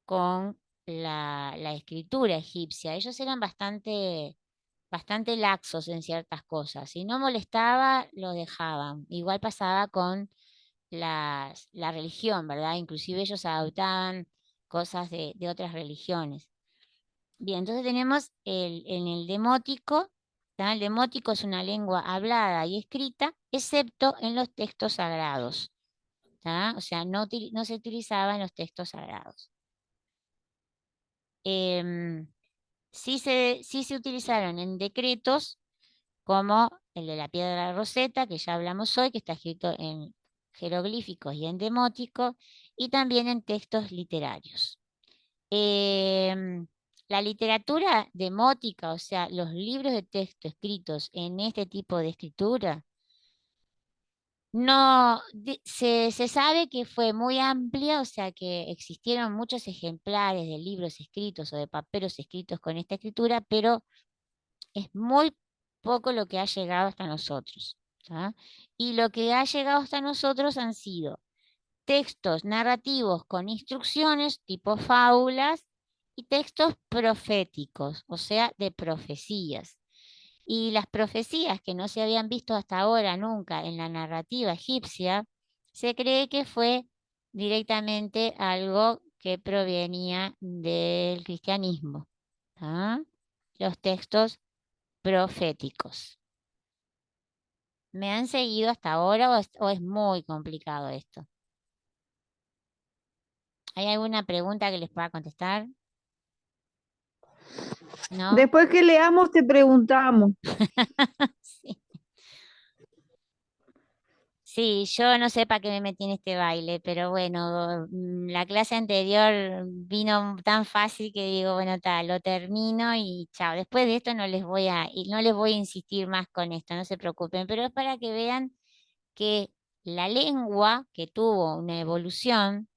[SPEAKER 1] con la escritura egipcia. Ellos eran bastante laxos en ciertas cosas. Si no molestaba, lo dejaban. Igual pasaba con la religión, ¿verdad? Inclusive ellos adoptaban cosas de otras religiones. Bien, entonces tenemos en el demótico, ¿tá? El demótico es una lengua hablada y escrita, excepto en los textos sagrados. ¿Tá? O sea, no se utilizaba en los textos sagrados. Sí se utilizaron en decretos como el de la piedra de la Roseta, que ya hablamos hoy, que está escrito en jeroglíficos y en demótico, y también en textos literarios. La literatura demótica, o sea, los libros de texto escritos en este tipo de escritura, no, se sabe que fue muy amplia, o sea que existieron muchos ejemplares de libros escritos o de papeles escritos con esta escritura, pero es muy poco lo que ha llegado hasta nosotros. ¿Tá? Y lo que ha llegado hasta nosotros han sido textos narrativos con instrucciones tipo fábulas y textos proféticos, o sea, de profecías. Y las profecías que no se habían visto hasta ahora nunca en la narrativa egipcia, se cree que fue directamente algo que provenía del cristianismo. ¿Tá? Los textos proféticos. ¿Me han seguido hasta ahora o es muy complicado esto? ¿Hay alguna pregunta que les pueda contestar? ¿No?
[SPEAKER 6] Después que leamos te preguntamos.
[SPEAKER 1] Sí. Sí, yo no sé para qué me metí en este baile, pero bueno, la clase anterior vino tan fácil que digo, bueno, tal, lo termino y chao. Después de esto no les voy a insistir más con esto, no se preocupen, pero es para que vean que la lengua que tuvo una evolución,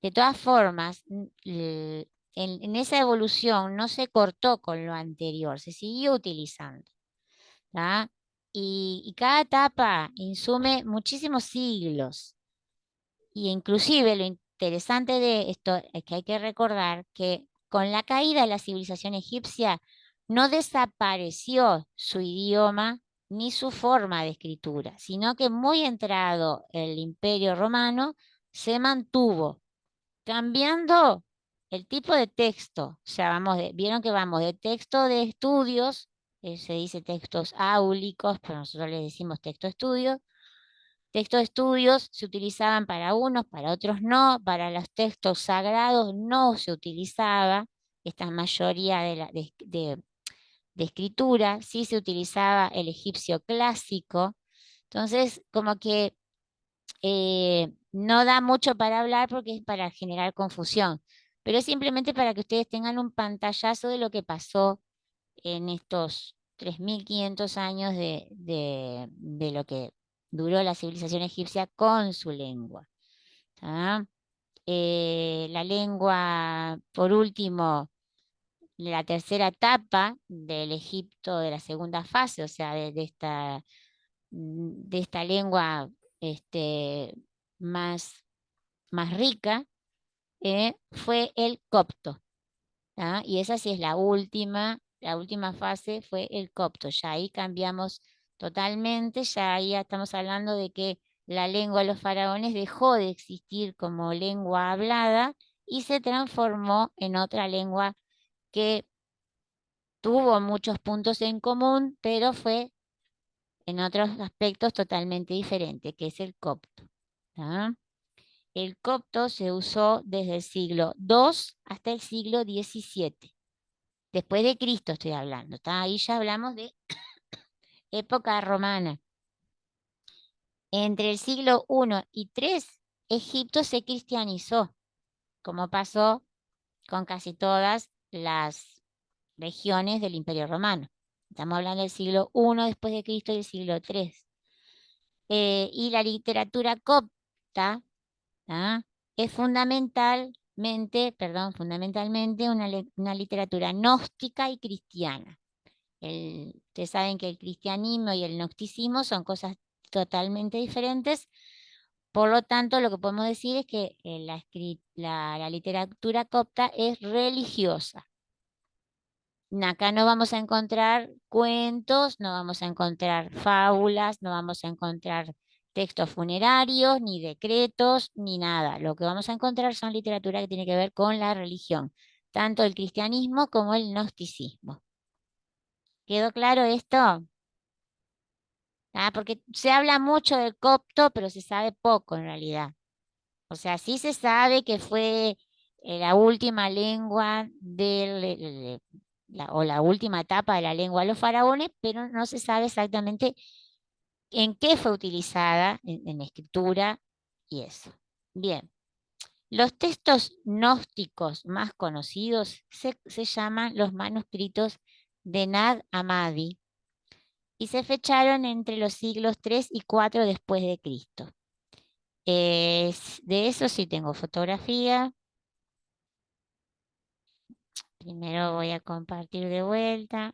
[SPEAKER 1] de todas formas, en esa evolución no se cortó con lo anterior, se siguió utilizando. ¿Tá? Y cada etapa insume muchísimos siglos. Y inclusive lo interesante de esto es que hay que recordar que con la caída de la civilización egipcia no desapareció su idioma ni su forma de escritura, sino que muy entrado el Imperio Romano se mantuvo, cambiando el tipo de texto. O sea, vieron que vamos de texto de estudios, se dice textos áulicos, pero nosotros le decimos texto estudios. Textos de estudios se utilizaban para unos, para otros no. Para los textos sagrados no se utilizaba esta mayoría de escritura. Sí se utilizaba el egipcio clásico. Entonces, como que no da mucho para hablar porque es para generar confusión, pero es simplemente para que ustedes tengan un pantallazo de lo que pasó en estos 3.500 años de lo que duró la civilización egipcia con su lengua. ¿Tá? La lengua, por último, la tercera etapa del Egipto de la segunda fase, o sea, de esta lengua este, más, más rica, fue el copto. ¿Ah? Y esa sí es la última fase fue el copto. Ya ahí cambiamos totalmente, ya ahí ya estamos hablando de que la lengua de los faraones dejó de existir como lengua hablada y se transformó en otra lengua que tuvo muchos puntos en común, pero fue en otros aspectos totalmente diferente, que es el copto. ¿Ah? El copto se usó desde el siglo II hasta el siglo XVII. Después de Cristo estoy hablando. ¿Tá? Ahí ya hablamos de época romana. Entre el siglo I y III, Egipto se cristianizó, como pasó con casi todas las regiones del Imperio Romano. Estamos hablando del siglo I después de Cristo y el siglo III. Y la literatura copta, ¿tá? Es fundamentalmente una literatura gnóstica y cristiana. Ustedes saben que el cristianismo y el gnosticismo son cosas totalmente diferentes, por lo tanto lo que podemos decir es que la literatura copta es religiosa. Acá no vamos a encontrar cuentos, no vamos a encontrar fábulas, no vamos a encontrar textos funerarios, ni decretos, ni nada. Lo que vamos a encontrar son literatura que tiene que ver con la religión, tanto el cristianismo como el gnosticismo. ¿Quedó claro esto? Porque se habla mucho del copto, pero se sabe poco en realidad. O sea, sí se sabe que fue la última lengua o la última etapa de la lengua de los faraones, pero no se sabe exactamente en qué fue utilizada en escritura y eso. Bien, los textos gnósticos más conocidos se llaman los manuscritos de Nag Hammadi y se fecharon entre los siglos III y IV después de Cristo. De eso sí tengo fotografía. Primero voy a compartir de vuelta.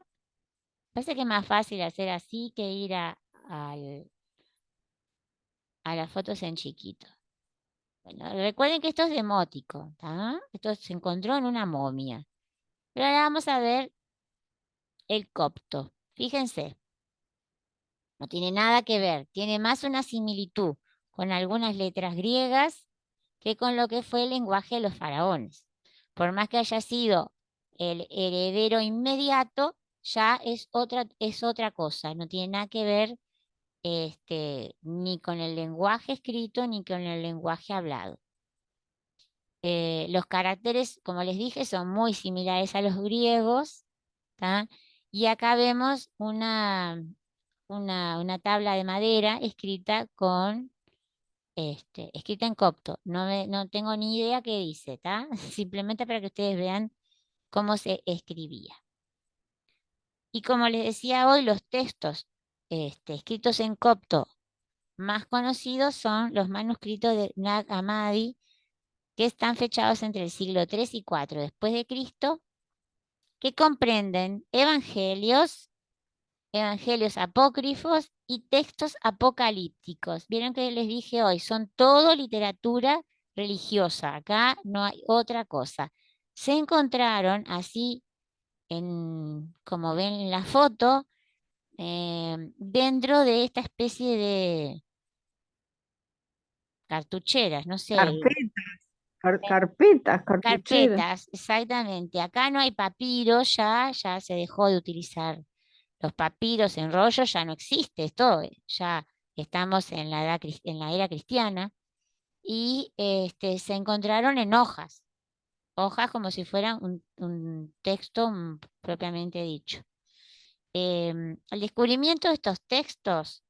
[SPEAKER 1] Parece que es más fácil hacer así que ir a las fotos en chiquito. Bueno, recuerden que esto es demótico, ¿tá? Esto se encontró en una momia. Pero ahora vamos a ver el copto. Fíjense, no tiene nada que ver. Tiene más una similitud con algunas letras griegas que con lo que fue el lenguaje de los faraones. Por más que haya sido el heredero inmediato, ya es otra cosa, no tiene nada que ver ni con el lenguaje escrito ni con el lenguaje hablado. Los caracteres, como les dije, son muy similares a los griegos, ¿tá? Y acá vemos una una tabla de madera escrita escrita en copto. No tengo ni idea qué dice, ¿tá? Simplemente para que ustedes vean cómo se escribía. Y como les decía hoy, los textos escritos en copto más conocidos son los manuscritos de Nag Hammadi, que están fechados entre el siglo 3 y 4 después de Cristo, que comprenden evangelios apócrifos y textos apocalípticos. Vieron que les dije hoy, son todo literatura religiosa. Acá no hay otra cosa. Se encontraron así, como ven en la foto, dentro de esta especie de cartucheras, no sé,
[SPEAKER 6] Carpetas, cartucheras.
[SPEAKER 1] carpetas, exactamente. Acá no hay papiro, ya se dejó de utilizar los papiros en rollo, ya no existe esto, ya estamos en la en la era cristiana, y se encontraron en hojas como si fueran un texto propiamente dicho. El descubrimiento de estos textos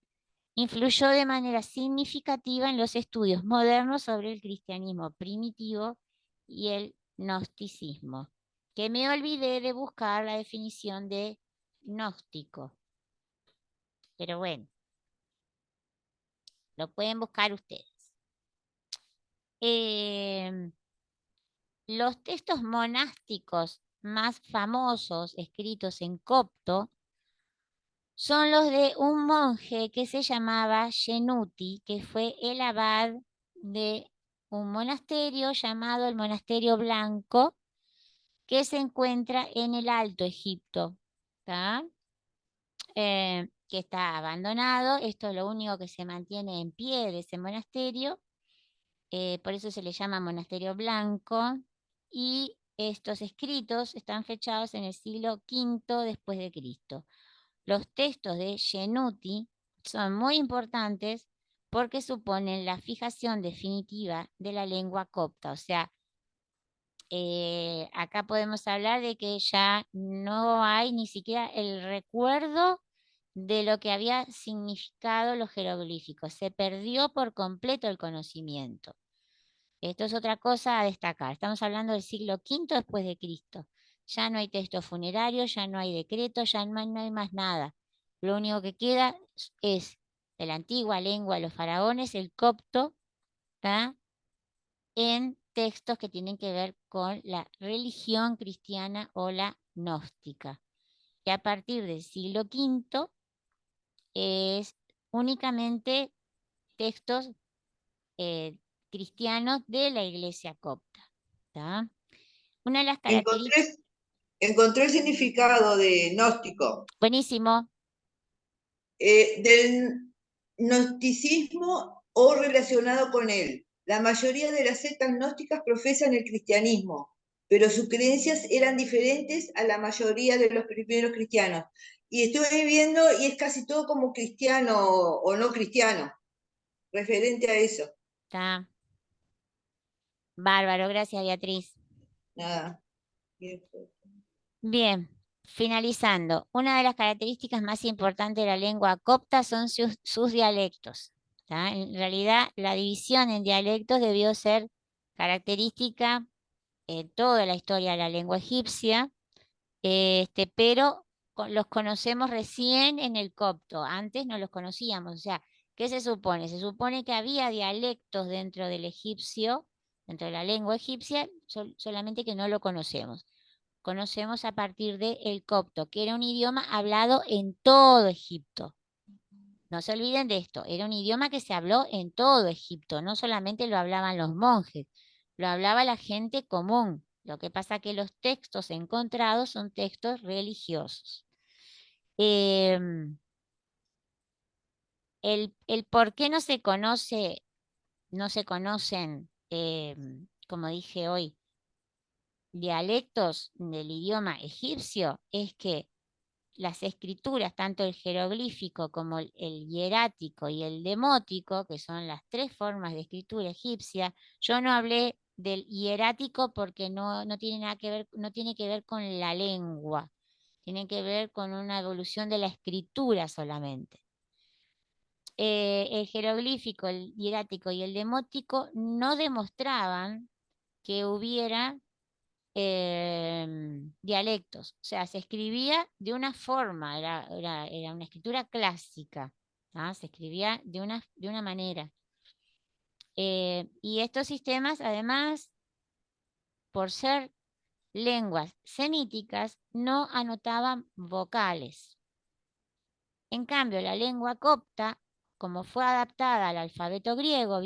[SPEAKER 1] influyó de manera significativa en los estudios modernos sobre el cristianismo primitivo y el gnosticismo, que me olvidé de buscar la definición de gnóstico. Pero bueno, lo pueden buscar ustedes. Los textos monásticos más famosos escritos en copto son los de un monje que se llamaba Shenuti, que fue el abad de un monasterio llamado el Monasterio Blanco, que se encuentra en el Alto Egipto, ¿tá? Que está abandonado. Esto es lo único que se mantiene en pie de ese monasterio. Por eso se le llama Monasterio Blanco. Y estos escritos están fechados en el siglo V después de Cristo. Los textos de Shenuti son muy importantes porque suponen la fijación definitiva de la lengua copta. O sea, acá podemos hablar de que ya no hay ni siquiera el recuerdo de lo que había significado los jeroglíficos. Se perdió por completo el conocimiento. Esto es otra cosa a destacar. Estamos hablando del siglo V después de Cristo. Ya no hay texto funerario, ya no hay decreto, ya no hay más nada. Lo único que queda es de la antigua lengua de los faraones, el copto, ¿tá? En textos que tienen que ver con la religión cristiana o la gnóstica. Y a partir del siglo V es únicamente textos cristianos de la iglesia copta, ¿tá? Una de las características...
[SPEAKER 4] Encontré el significado de gnóstico.
[SPEAKER 1] Buenísimo.
[SPEAKER 4] Del gnosticismo o relacionado con él. La mayoría de las sectas gnósticas profesan el cristianismo, pero sus creencias eran diferentes a la mayoría de los primeros cristianos. Y estuve viendo y es casi todo como cristiano o no cristiano, referente a eso.
[SPEAKER 1] Está. Bárbaro, gracias Beatriz.
[SPEAKER 4] Nada.
[SPEAKER 1] Bien, finalizando. Una de las características más importantes de la lengua copta son sus dialectos, ¿tá? En realidad, la división en dialectos debió ser característica en toda la historia de la lengua egipcia, pero los conocemos recién en el copto. Antes no los conocíamos. O sea, ¿qué se supone? Se supone que había dialectos dentro del egipcio, dentro de la lengua egipcia, solamente que no lo conocemos. Conocemos a partir del copto, que era un idioma hablado en todo Egipto. No se olviden de esto, era un idioma que se habló en todo Egipto, no solamente lo hablaban los monjes, lo hablaba la gente común. Lo que pasa es que los textos encontrados son textos religiosos. El por qué no se conocen, como dije hoy, dialectos del idioma egipcio, es que las escrituras, tanto el jeroglífico como el hierático y el demótico, que son las tres formas de escritura egipcia, yo no hablé del hierático porque no tiene nada que ver, no tiene que ver con la lengua, tiene que ver con una evolución de la escritura solamente. el jeroglífico, el hierático y el demótico no demostraban que hubiera dialectos. O sea, se escribía de una forma, era una escritura clásica. ¿Ah? Se escribía de una manera. Y estos sistemas, además, por ser lenguas semíticas, no anotaban vocales. En cambio, la lengua copta, como fue adaptada al alfabeto griego,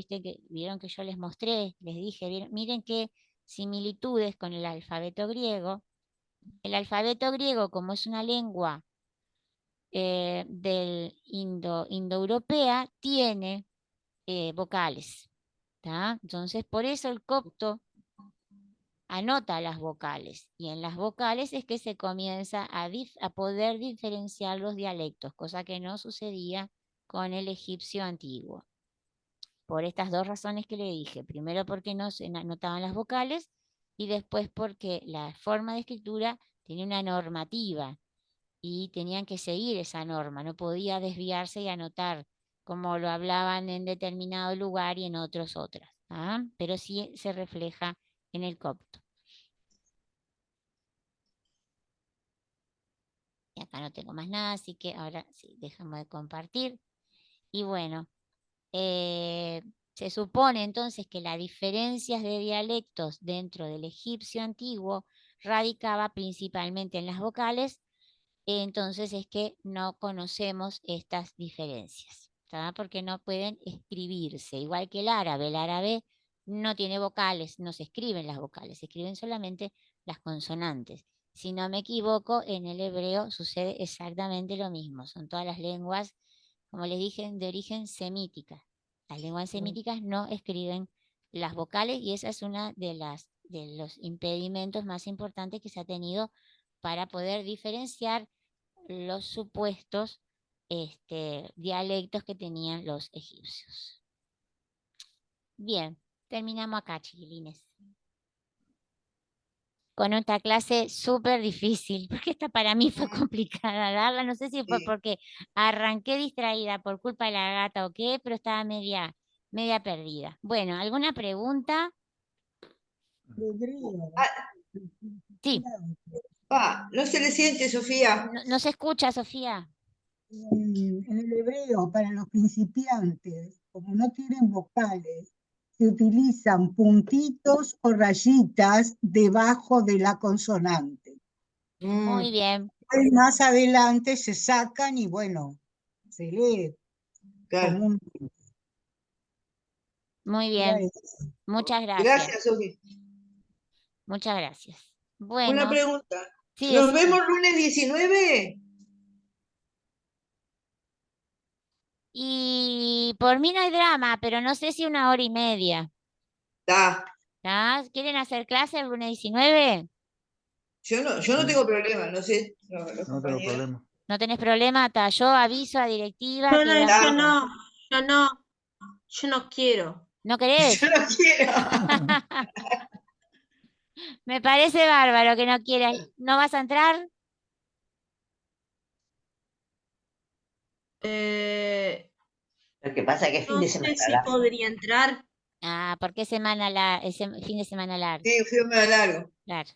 [SPEAKER 1] vieron que yo les mostré, les dije, miren qué similitudes con el alfabeto griego. El alfabeto griego, como es una lengua del indoeuropea, tiene vocales. ¿Tá? Entonces, por eso el copto anota las vocales, y en las vocales es que se comienza a poder diferenciar los dialectos, cosa que no sucedía con el egipcio antiguo. Por estas dos razones que le dije. Primero porque no se anotaban las vocales, y después porque la forma de escritura tenía una normativa y tenían que seguir esa norma, no podía desviarse y anotar como lo hablaban en determinado lugar y en otras. ¿Ah? Pero sí se refleja en el copto. Y acá no tengo más nada, así que ahora sí, dejamos de compartir. Y bueno, se supone entonces que las diferencias de dialectos dentro del egipcio antiguo radicaba principalmente en las vocales. Entonces es que no conocemos estas diferencias, ¿tá? Porque no pueden escribirse, igual que el árabe. El árabe no tiene vocales, no se escriben las vocales, se escriben solamente las consonantes. Si no me equivoco, en el hebreo sucede exactamente lo mismo. Son todas las lenguas, como les dije, de origen semítica. Las lenguas semíticas no escriben las vocales, y esa es una de los impedimentos más importantes que se ha tenido para poder diferenciar los supuestos dialectos que tenían los egipcios. Bien, terminamos acá, chiquilines. Con esta clase súper difícil, porque esta para mí fue complicada darla. No sé si fue porque arranqué distraída por culpa de la gata o qué, pero estaba media perdida. Bueno, ¿alguna pregunta? Sí.
[SPEAKER 4] No se le siente, Sofía.
[SPEAKER 1] No se escucha, Sofía.
[SPEAKER 3] En el hebreo, para los principiantes, como no tienen vocales, se utilizan puntitos o rayitas debajo de la consonante.
[SPEAKER 1] Muy bien.
[SPEAKER 3] Y más adelante se sacan y bueno, se lee como
[SPEAKER 1] Muy bien. Muchas gracias.
[SPEAKER 4] Gracias, Sofía.
[SPEAKER 1] Muchas gracias.
[SPEAKER 4] Una
[SPEAKER 1] Bueno,
[SPEAKER 4] pregunta.
[SPEAKER 1] sí,
[SPEAKER 4] ¿Nos
[SPEAKER 1] decime.
[SPEAKER 4] vemos lunes 19?
[SPEAKER 1] Y por mí no hay drama, pero no sé si 1 hora y media.
[SPEAKER 4] Está.
[SPEAKER 1] ¿Ah? ¿Quieren hacer clase el lunes 19?
[SPEAKER 4] Yo no tengo problema, no sé.
[SPEAKER 9] No tengo problema.
[SPEAKER 1] ¿No tenés problema? Yo aviso a directiva
[SPEAKER 8] No,
[SPEAKER 1] que
[SPEAKER 8] no,
[SPEAKER 1] las...
[SPEAKER 8] yo no quiero.
[SPEAKER 1] ¿No querés?
[SPEAKER 4] Yo no quiero.
[SPEAKER 1] Me parece bárbaro que no quieras. ¿No vas a entrar?
[SPEAKER 7] Lo que pasa es que es fin
[SPEAKER 8] No
[SPEAKER 7] de
[SPEAKER 8] sé
[SPEAKER 7] semana
[SPEAKER 8] si
[SPEAKER 7] largo.
[SPEAKER 8] podría entrar.
[SPEAKER 1] Ah, ¿por qué fin de semana largo?
[SPEAKER 4] Sí, fui más largo.
[SPEAKER 1] Claro.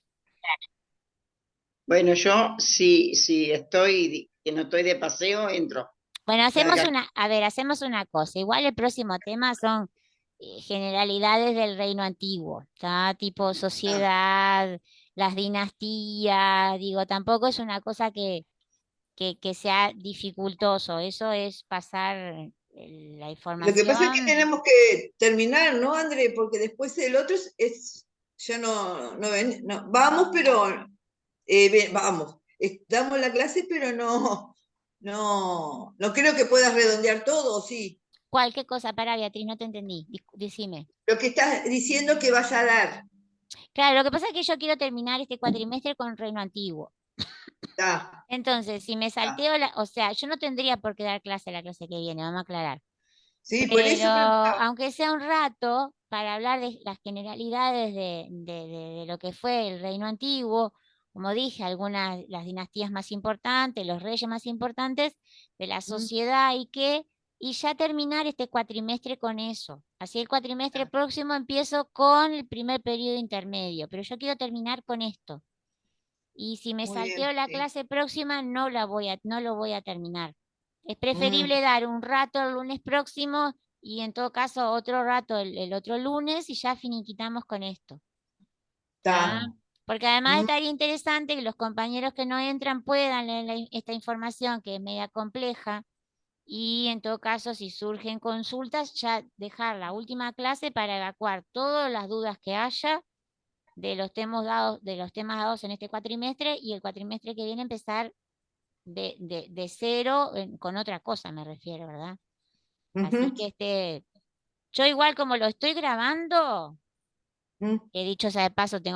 [SPEAKER 2] Bueno, yo si que no estoy de paseo, entro.
[SPEAKER 1] Bueno, hacemos
[SPEAKER 2] Claro.
[SPEAKER 1] hacemos una cosa. Igual el próximo tema son generalidades del reino antiguo, ¿tá? Tipo sociedad, las dinastías, digo, tampoco es una cosa que sea dificultoso. Eso es pasar la
[SPEAKER 4] Lo que pasa es que
[SPEAKER 1] información.
[SPEAKER 4] tenemos que terminar, ¿no, André? Porque después el otro ya no vamos, pero vamos, damos la clase, pero no creo que puedas redondear todo, ¿o sí?
[SPEAKER 1] Cualquier cosa, para Beatriz, no te entendí. Decime.
[SPEAKER 4] Lo que estás diciendo que vas a dar.
[SPEAKER 1] Claro, lo que pasa es que yo quiero terminar este cuatrimestre con reino antiguo.
[SPEAKER 4] Está.
[SPEAKER 1] Entonces, si me salteo o sea, yo no tendría por qué dar clase la clase que viene, vamos a aclarar.
[SPEAKER 4] Sí, por eso
[SPEAKER 1] Pero
[SPEAKER 4] preguntaba.
[SPEAKER 1] aunque sea un rato, para hablar de las generalidades de lo que fue el reino antiguo, como dije, las dinastías más importantes, los reyes más importantes de la sociedad, y que y ya terminar este cuatrimestre con eso. Así el cuatrimestre
[SPEAKER 4] Ah.
[SPEAKER 1] próximo empiezo con el primer periodo intermedio, pero yo quiero terminar con esto. Y si me
[SPEAKER 4] Muy
[SPEAKER 1] salteo
[SPEAKER 4] bien,
[SPEAKER 1] la
[SPEAKER 4] sí.
[SPEAKER 1] clase próxima, no lo voy a terminar. Es
[SPEAKER 4] Mm,
[SPEAKER 1] preferible dar un rato el lunes próximo y en todo caso otro rato el otro lunes y ya finiquitamos con esto. ¿Tá?
[SPEAKER 4] está.
[SPEAKER 1] Porque además
[SPEAKER 4] Mm,
[SPEAKER 1] estaría interesante que los compañeros que no entran puedan leer esta información que es media compleja y en todo caso si surgen consultas ya dejar la última clase para evacuar todas las dudas que haya de los temas dados en este cuatrimestre y el cuatrimestre que viene empezar de cero con otra cosa me refiero, ¿verdad? Así
[SPEAKER 4] ujú,
[SPEAKER 1] que yo igual como lo estoy grabando,
[SPEAKER 4] mm.
[SPEAKER 1] que dicho sea de paso tengo